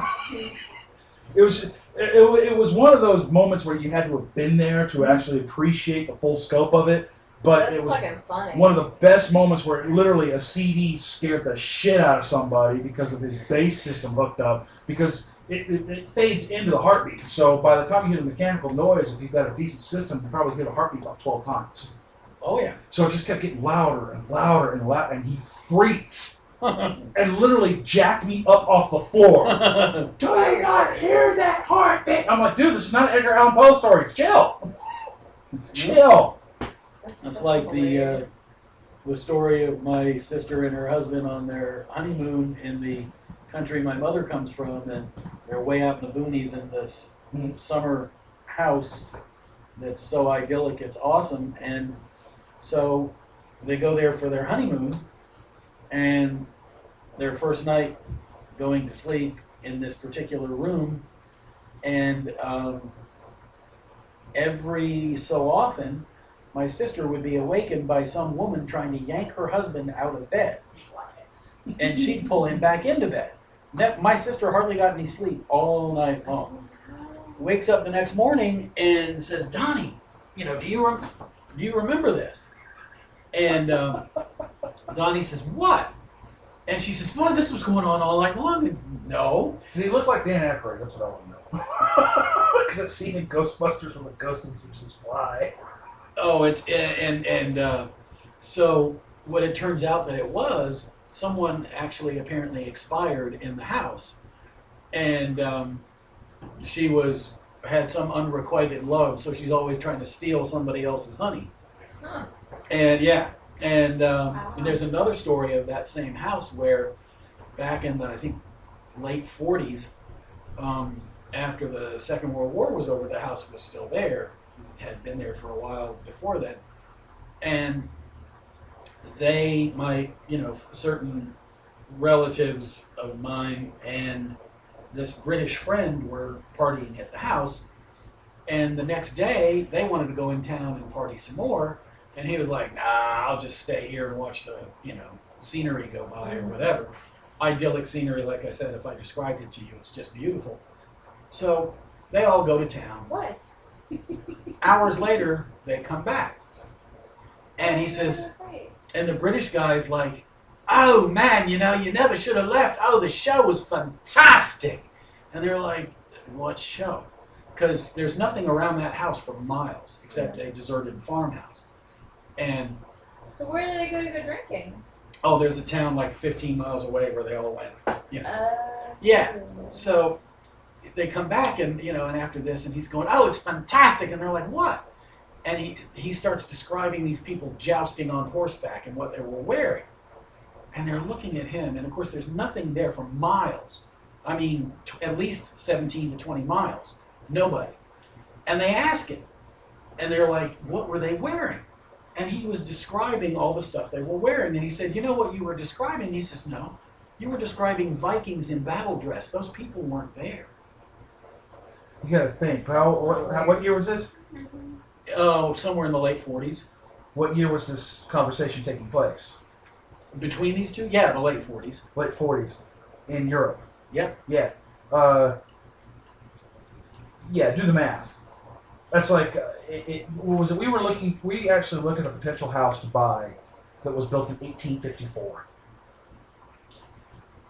It was one of those moments where you had to have been there to actually appreciate the full scope of it. But That's it was fucking funny. One of the best moments where literally a CD scared the shit out of somebody because of his bass system hooked up. Because it fades into the heartbeat. So by the time you hear the mechanical noise, if you've got a decent system, you probably hear the heartbeat about 12 times. Oh, yeah. So it just kept getting louder and louder and louder, and he freaked and literally jacked me up off the floor. "Do you not hear that heartbeat?" I'm like, "Dude, this is not an Edgar Allan Poe story. Chill." Chill. That's like the story of my sister and her husband on their honeymoon in the country my mother comes from, and they're way out in the boonies in this summer house that's so idyllic, it's awesome. And so they go there for their honeymoon, and their first night going to sleep in this particular room, and every so often my sister would be awakened by some woman trying to yank her husband out of bed. And she'd pull him back into bed. My sister hardly got any sleep all night long. Wakes up the next morning and says, "Donnie, do you remember this?" And Donnie says, "What?" And she says, "Well, this was going on all night long." And, "No." Does he look like Dan Aykroyd? That's what I want to know. Because I've seen in Ghostbusters when the ghost and Simpsons fly. Oh, so what it turns out that it was, someone actually apparently expired in the house, and she had some unrequited love, so she's always trying to steal somebody else's honey. Huh. And and there's another story of that same house where back in the, I think, late 40s, after the Second World War was over, the house was still there. Had been there for a while before that, and certain relatives of mine and this British friend were partying at the house, And the next day, they wanted to go in town and party some more. And he was like, nah, I'll just stay here and watch the, scenery go by or whatever. Idyllic scenery, like I said, if I described it to you, it's just beautiful. So they all go to town. What? Hours later, they come back. And he says, and the British guy's like, oh man, you never should have left. Oh, the show was fantastic. And they're like, what show? Because there's nothing around that house for miles except a deserted farmhouse. And so where do they go to go drinking? Oh, there's a town like 15 miles away where they all went. Yeah. So they come back and after this, and he's going, oh, it's fantastic. And they're like, what? And he starts describing these people jousting on horseback and what they were wearing. And they're looking at him, and of course there's nothing there for miles. I mean, at least 17 to 20 miles. Nobody. And they ask him, and they're like, what were they wearing? And he was describing all the stuff they were wearing. And he said, you know what you were describing? He says, no. You were describing Vikings in battle dress. Those people weren't there. You got to think. What year was this? Oh, somewhere in the late 40s. What year was this conversation taking place? Between these two? Yeah, the late 40s. Late 40s. In Europe. Yep. Yeah. Yeah, do the math. That's like, what was it? We actually looked at a potential house to buy that was built in 1854.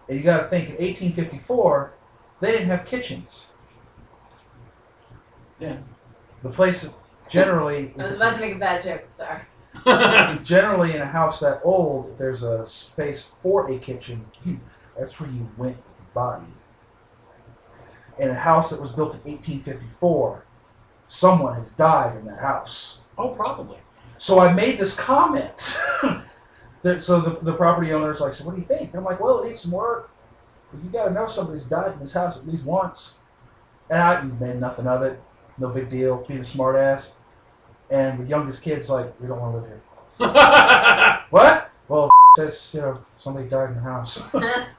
And you got to think, in 1854, they didn't have kitchens. Yeah. The place generally... I was about to make a bad joke, sorry. Generally, in a house that old, if there's a space for a kitchen, that's where you went with your body. In a house that was built in 1854, someone has died in that house. Oh, probably. So I made this comment. So the property owner's like, so what do you think? I'm like, well, it needs some work. But you got to know somebody's died in this house at least once. And I made nothing of it. No big deal. Being a smart ass. And the youngest kid's like, we don't want to live here. What? Well, says, somebody died in the house.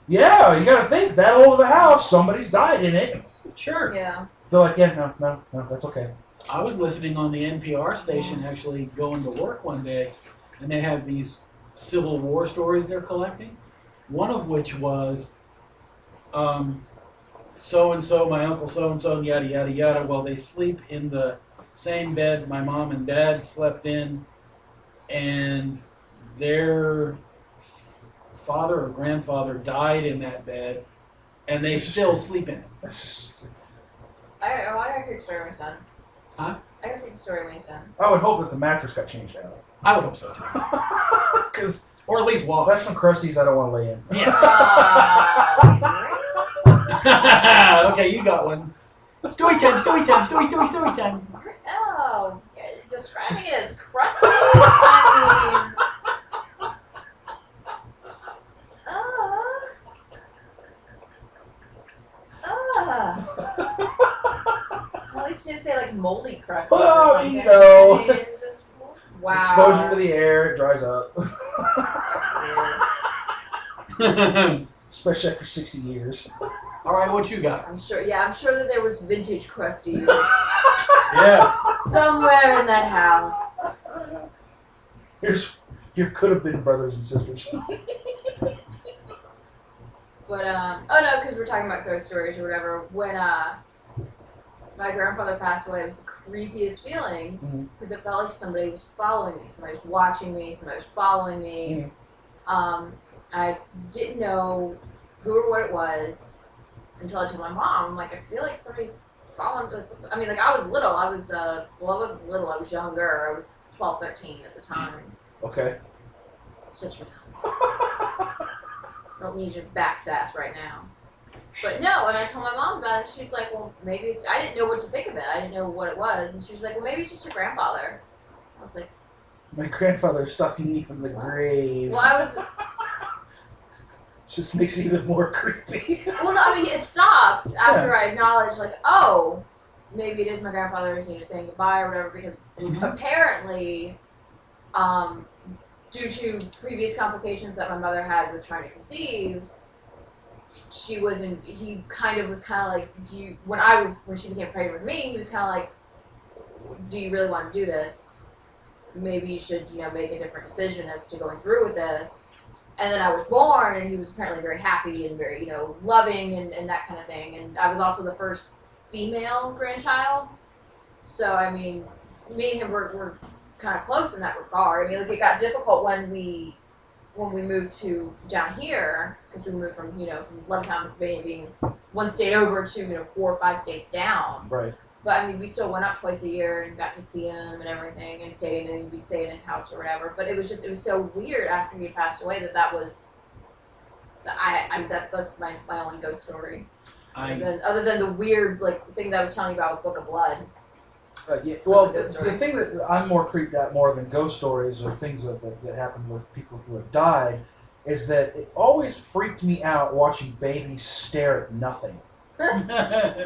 Yeah, you got to think, that old of a house, somebody's died in it. Sure. Yeah. They're like, yeah, no, that's okay. I was listening on the NPR station, actually going to work one day, and they have these Civil War stories they're collecting. One of which was, so-and-so, my uncle so-and-so, yada, yada, yada. Well, they sleep in the same bed my mom and dad slept in, and their father or grandfather died in that bed, and they still sleep in it. That's just... I gotta hear the story when it's done. Huh? I gotta hear the story when it's done. I would hope that the mattress got changed out. I would hope so too. Or at least walk. That's some crusties I don't want to lay in. Yeah. Okay, you got one. Story time. Oh, describing it as crusty. I mean, at least you didn't say like moldy crusty or something. No. I mean, just, wow. Exposure to the air, it dries up. Especially after 60 years. All right, what you got? I'm sure that there was vintage crusties. Yeah. Somewhere in that house. Here could have been brothers and sisters. But, oh no, because we're talking about ghost stories or whatever. When, my grandfather passed away, it was the creepiest feeling because it felt like somebody was following me. Somebody was watching me. Somebody was following me. I didn't know who or what it was until I told my mom. I'm like, I feel like somebody's following me. I mean, like, I was little. I wasn't little. I was younger. I was 12, 13 at the time. Okay. Shut your mouth. Don't need your back sass right now. But no, and I told my mom about it, and she's like, well, maybe I didn't know what to think of it. I didn't know what it was. And she was like, well, maybe it's just your grandfather. I was like, my grandfather stalking me from the grave. Well, I was... Just makes it even more creepy. Well, no, I mean, it stopped after I acknowledged, like, oh, maybe it is my grandfather who's saying goodbye or whatever, because apparently, due to previous complications that my mother had with trying to conceive, he kind of was like, when she became pregnant with me, he was kind of like, do you really want to do this? Maybe you should, make a different decision as to going through with this. And then I was born, and he was apparently very happy and very, loving and that kind of thing. And I was also the first female grandchild. So, I mean, me and him were kind of close in that regard. I mean, like, it got difficult when we moved to down here, because we moved from, from Levittown, Pennsylvania, being one state over to, 4 or 5 states down. Right. But, I mean, we still went up twice a year and got to see him and everything and we'd stay in his house or whatever. But it was so weird after he passed away that's my only ghost story. Other than the weird, thing that I was telling you about with Book of Blood. Yeah. Well, the thing that I'm more creeped out more than ghost stories or things that happen with people who have died is that it always freaked me out watching babies stare at nothing.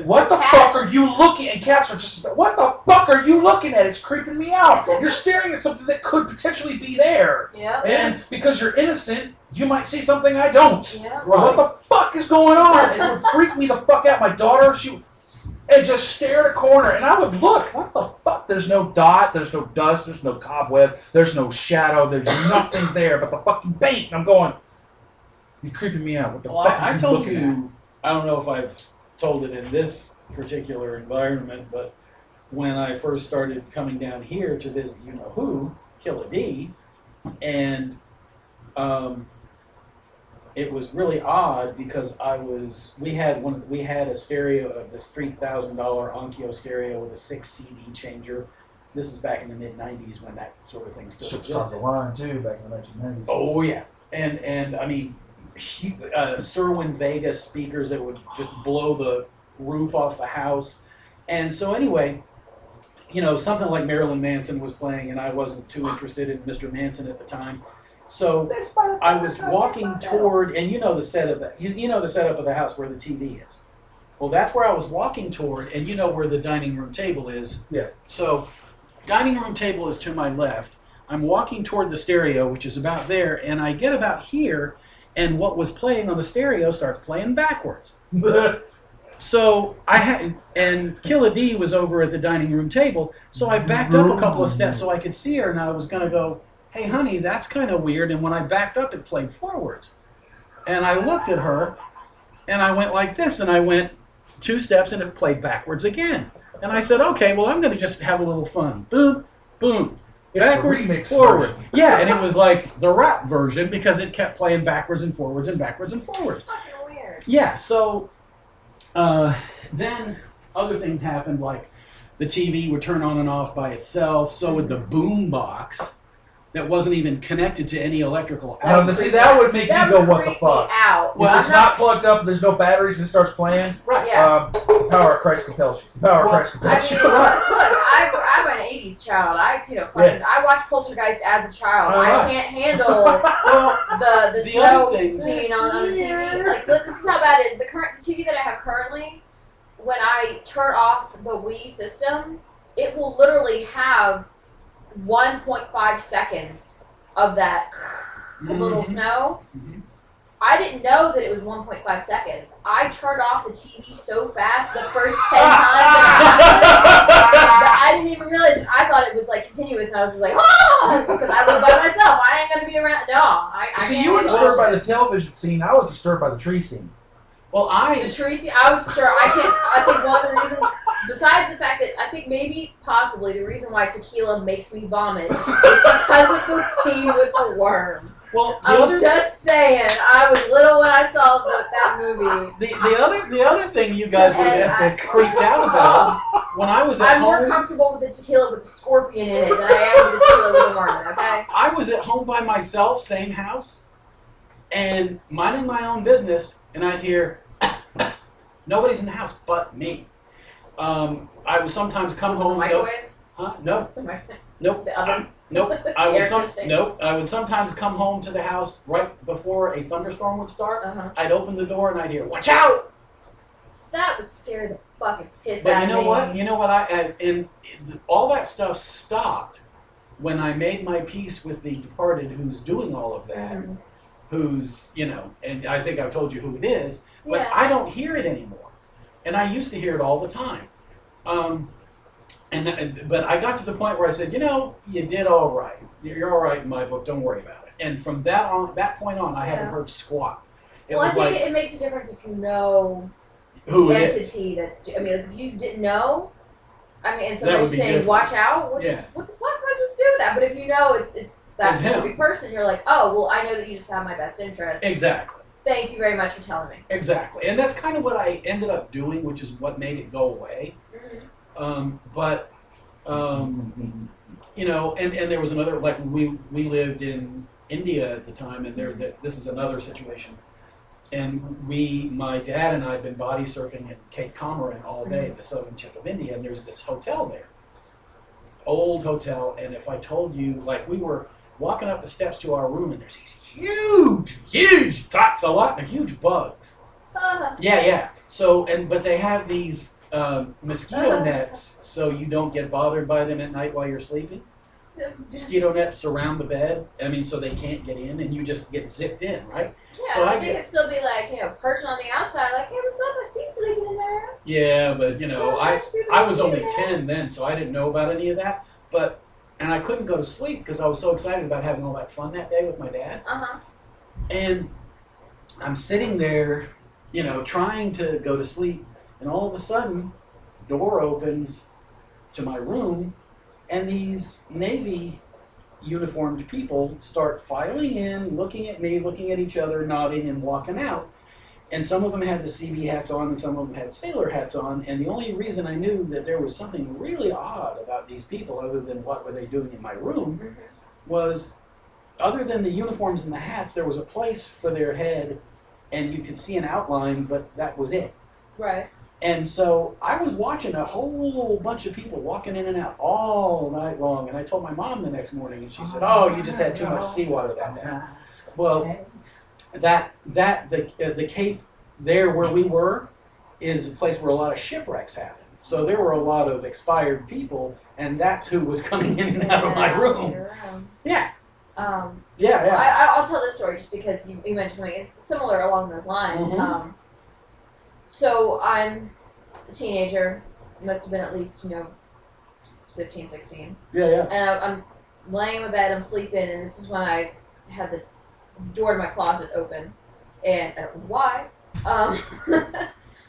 What the fuck are you looking at? And cats are just, what the fuck are you looking at? It's creeping me out. You're staring at something that could potentially be there. Yeah. And because you're innocent, you might see something I don't. Yeah. Right. What the fuck is going on? It would freak me the fuck out. My daughter, and just stare at a corner, and I would look. What the fuck? There's no dot, there's no dust, there's no cobweb, there's no shadow, there's nothing there but the fucking paint. And I'm going, you're creeping me out. What the fuck are you looking at? I don't know if I've told it in this particular environment, but when I first started coming down here to visit you-know-who, Killa D, and it was really odd because we had a stereo of this $3,000 Onkyo stereo with a 6 CD changer. This is back in the mid-90s when that sort of thing still existed. Ships the line too, back in the 1990s. Oh yeah, and I mean, Serwin Vega speakers that would just blow the roof off the house. And so anyway, something like Marilyn Manson was playing, and I wasn't too interested in Mr. Manson at the time. So I was walking toward, and the setup the setup of the house where the TV is. Well, that's where I was walking toward, and where the dining room table is. Yeah. So dining room table is to my left. I'm walking toward the stereo, which is about there, and I get about here, and what was playing on the stereo starts playing backwards. So and Killa D was over at the dining room table, so I backed up a couple of steps so I could see her, and I was going to go, hey, honey, that's kind of weird. And when I backed up, it played forwards. And I looked at her, and I went like this, and I went 2 steps, and it played backwards again. And I said, okay, well, I'm going to just have a little fun. Boom, boom. It's backwards, a remix forward. version. Yeah, and it was like the rap version because it kept playing backwards and forwards and backwards and forwards. Fucking weird. Yeah, so then other things happened, like the TV would turn on and off by itself. So would the boom box that wasn't even connected to any electrical outlet. Now, see, that would make me go, what the fuck? Out. Well, it's not plugged up, there's no batteries, and it starts playing. Right. Yeah. The power of Christ compels you. The power of Christ compels you. Look, I'm an 80s child. I watched Poltergeist as a child. I can't handle the snow scene on the TV. Like, look, this is how bad it is. The TV that I have currently, when I turn off the Wii system, it will literally have 1.5 seconds of that little snow. Mm-hmm. I didn't know that it was 1.5 seconds. I turned off the TV so fast the first 10 times that I didn't even realize. I thought it was like continuous, and I was just like, because I live by myself. I ain't gonna be around. No, I see, you were disturbed by the television scene. I was disturbed by the tree scene. Well, the tree scene. I was sure. I think one of the reasons, besides the fact that I think maybe possibly the reason why tequila makes me vomit is because of the scene with the worm. Well, I'm just saying. I was little when I saw that movie. The other thing you guys would have freaked out about when I was at home. I'm more comfortable with the tequila with the scorpion in it than I am with the tequila with the worm. Okay. I was at home by myself, same house, and minding my own business, and I'd hear nobody's in the house but me. I would sometimes come home. The microwave? Huh? No. Nope. The oven? Nope. I would sometimes come home to the house right before a thunderstorm would start. I'd open the door and I'd hear, "Watch out!" That would scare the fucking piss out of me. But you know what? And all that stuff stopped when I made my peace with the departed, who's doing all of that. Mm-hmm. Who's, and I think I've told you who it is, but I don't hear it anymore. And I used to hear it all the time. But I got to the point where I said, you know, you did all right. You're all right in my book. Don't worry about it. And from that point on, I haven't heard squat. I think it makes a difference if you know who the entity that's. I mean, if you didn't know, I mean, and somebody's saying, different. "Watch out!" What the fuck am I supposed to do with that? But if you know it's that specific person, you're like, "Oh, well, I know that you just have my best interest." Exactly. Thank you very much for telling me. Exactly, and that's kind of what I ended up doing, which is what made it go away. Mm-hmm. You know, and there was another, like we lived in India at the time, and this is another situation. And my dad and I had been body surfing in Cape Comorin all day, the southern tip of India, and there's this hotel there, old hotel. And if I told you, like, we were walking up the steps to our room, and there's these huge toxalot and huge bugs. Yeah. So, but they have these mosquito nets, so you don't get bothered by them at night while you're sleeping. Mosquito nets surround the bed. I mean, so they can't get in, and you just get zipped in, right? Yeah, so I think it'd still be like, perching on the outside, like, hey, what's up? I see you sleeping in there. Yeah, but I was only 10 then, so I didn't know about any of that. And I couldn't go to sleep because I was so excited about having all that fun that day with my dad. And I'm sitting there, trying to go to sleep, and all of a sudden, the door opens to my room, and these Navy uniformed people start filing in, looking at me, looking at each other, nodding, and walking out. And some of them had the CB hats on, and some of them had sailor hats on. And the only reason I knew that there was something really odd about these people, other than what were they doing in my room, was, other than the uniforms and the hats, there was a place for their head, and you could see an outline, but that was it. Right. And so I was watching a whole bunch of people walking in and out all night long. And I told my mom the next morning, and she said, "Oh, you just had too much seawater that day." Well, the Cape there where we were is a place where a lot of shipwrecks happen. So there were a lot of expired people, and that's who was coming in and out of my room. Yeah. I'll tell this story just because you mentioned something. It's similar along those lines. So I'm a teenager, must have been at least, 15, 16. Yeah. And I'm laying in my bed, I'm sleeping, and this is when I had the door to my closet open. And I don't know why.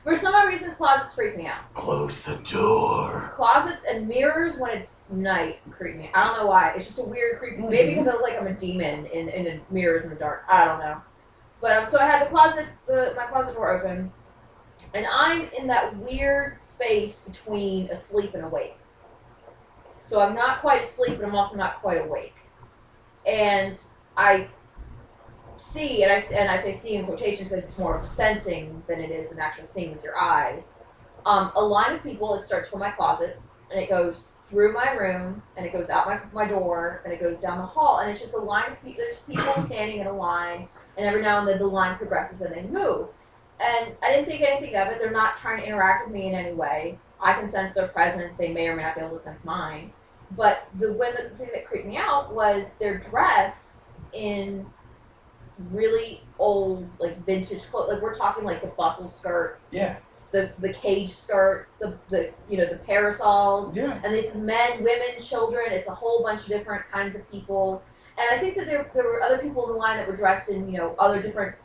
For some odd reason, closets freak me out. Close the door. Closets and mirrors when it's night creep me out. I don't know why. It's just a weird creep. Maybe because I look like I'm a demon in the mirrors in the dark. I don't know. But so I had my closet door open. And I'm in that weird space between asleep and awake. So I'm not quite asleep, but I'm also not quite awake. And I see, and I say see in quotations because it's more of sensing than it is an actual seeing with your eyes. A line of people, it starts from my closet, and it goes through my room, and it goes out my door, and it goes down the hall, and it's just a line of people. There's people standing in a line, and every now and then the line progresses and they move. And I didn't think anything of it. They're not trying to interact with me in any way. I can sense their presence. They may or may not be able to sense mine. But the thing that creeped me out was they're dressed in really old, like, vintage clothes. Like, we're talking, like, the bustle skirts. Yeah. The cage skirts, the parasols. Yeah. And this is men, women, children. It's a whole bunch of different kinds of people. And I think that there were other people in the line that were dressed in, other different,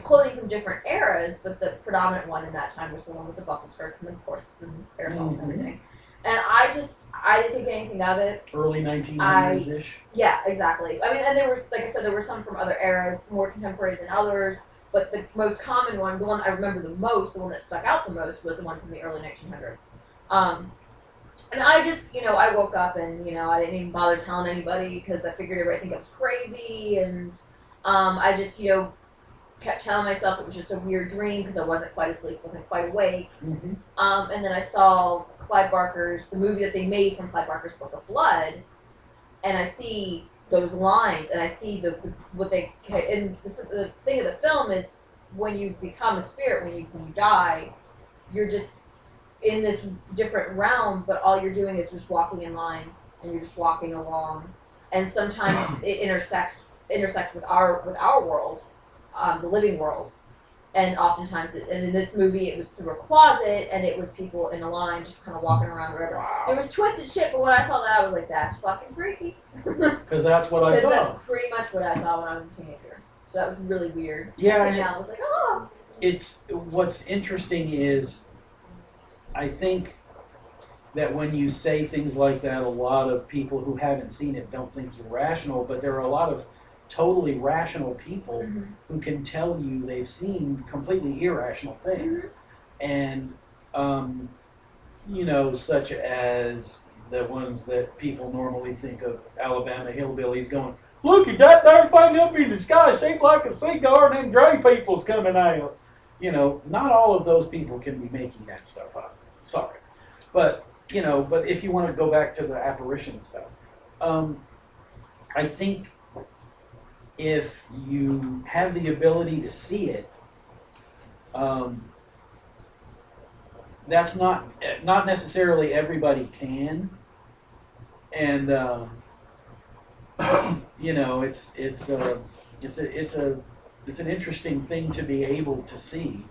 clothing from different eras, but the predominant one in that time was the one with the bustle skirts and the corsets and parasols and everything. And I didn't think anything of it. Early 1900s-ish. Yeah, exactly. I mean, and there was, like I said, there were some from other eras, more contemporary than others, but the most common one, the one I remember the most, the one that stuck out the most, was the one from the early 1900s. And I just, I woke up and, I didn't even bother telling anybody because I figured everybody think I was crazy. And I just, kept telling myself it was just a weird dream because I wasn't quite asleep, wasn't quite awake. And then I saw Clive Barker's, the movie that they made from Clive Barker's Book of Blood. And I see those lines and I see the thing of the film is when you become a spirit, when you die, you're just in this different realm, but all you're doing is just walking in lines, and you're just walking along, and sometimes it intersects with our world, the living world, And oftentimes, and in this movie, it was through a closet, and it was people in a line just kind of walking around wherever. Wow. There was twisted shit, but when I saw that, I was like, that's fucking freaky. Because that's what I saw. Because that's pretty much what I saw when I was a teenager. So that was really weird. Yeah. And now I was like, oh. It's, what's interesting is, I think that when you say things like that, a lot of people who haven't seen it don't think you're rational, but there are a lot of totally rational people who can tell you they've seen completely irrational things. And, you know, such as the ones that people normally think of Alabama hillbillies going, look at that darn thing up in the sky, shaped like a cigar, and then gray people's coming out. You know, not all of those people can be making that stuff up. Sorry. But, you know, but if you want to go back to the apparition stuff, I think if you have the ability to see it, that's not necessarily everybody can, and you know, it's an interesting thing to be able to see,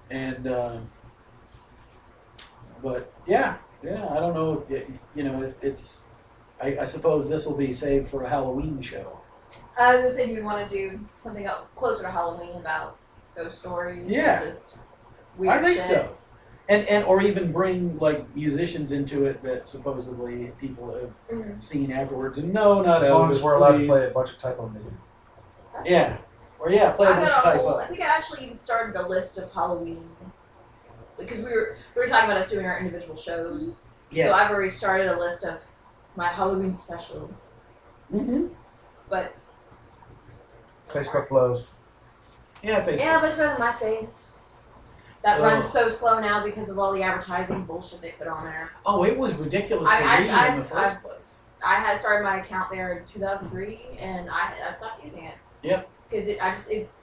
and but yeah, I don't know, you know, it's I suppose this will be saved for a Halloween show. I was gonna say, do we want to do something else closer to Halloween about ghost stories? Yeah, or just weird I think shit? so. And or even bring like musicians into it that supposedly people have seen afterwards. And no, not as Elvis, long as we're allowed please. to play a bunch of typo music. Yeah, or yeah, play a bunch of typo. I think I actually even started a list of Halloween because we were talking about us doing our individual shows. Yeah. So I've already started a list of my Halloween special. But Facebook blows. Yeah, Facebook. yeah, but it's better than MySpace. That runs so slow now because of all the advertising bullshit they put on there. Oh, it was ridiculous to read in the first place. I had started my account there in 2003, and I stopped using it. Yep. Because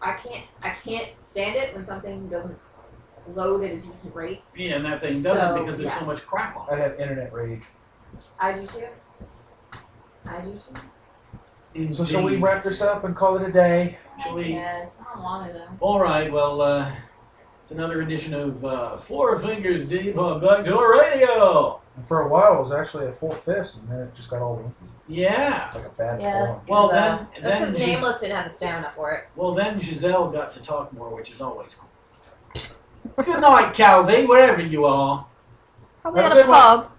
I can't stand it when something doesn't load at a decent rate. Yeah, and that thing doesn't because there's so much crap on it. I have internet rage. I do too. Indeed. So shall we wrap this up and call it a day? Yes, I don't want to. All right, well, it's another edition of Four Fingers Deep on Backdoor Radio. And for a while, it was actually a full fist, and then it just got all winky. Yeah. Like a bad that's well, that's because Nameless didn't have the stamina for it. Well, then Giselle got to talk more, which is always cool. Good night, Calvi, wherever you are. Probably at a pub.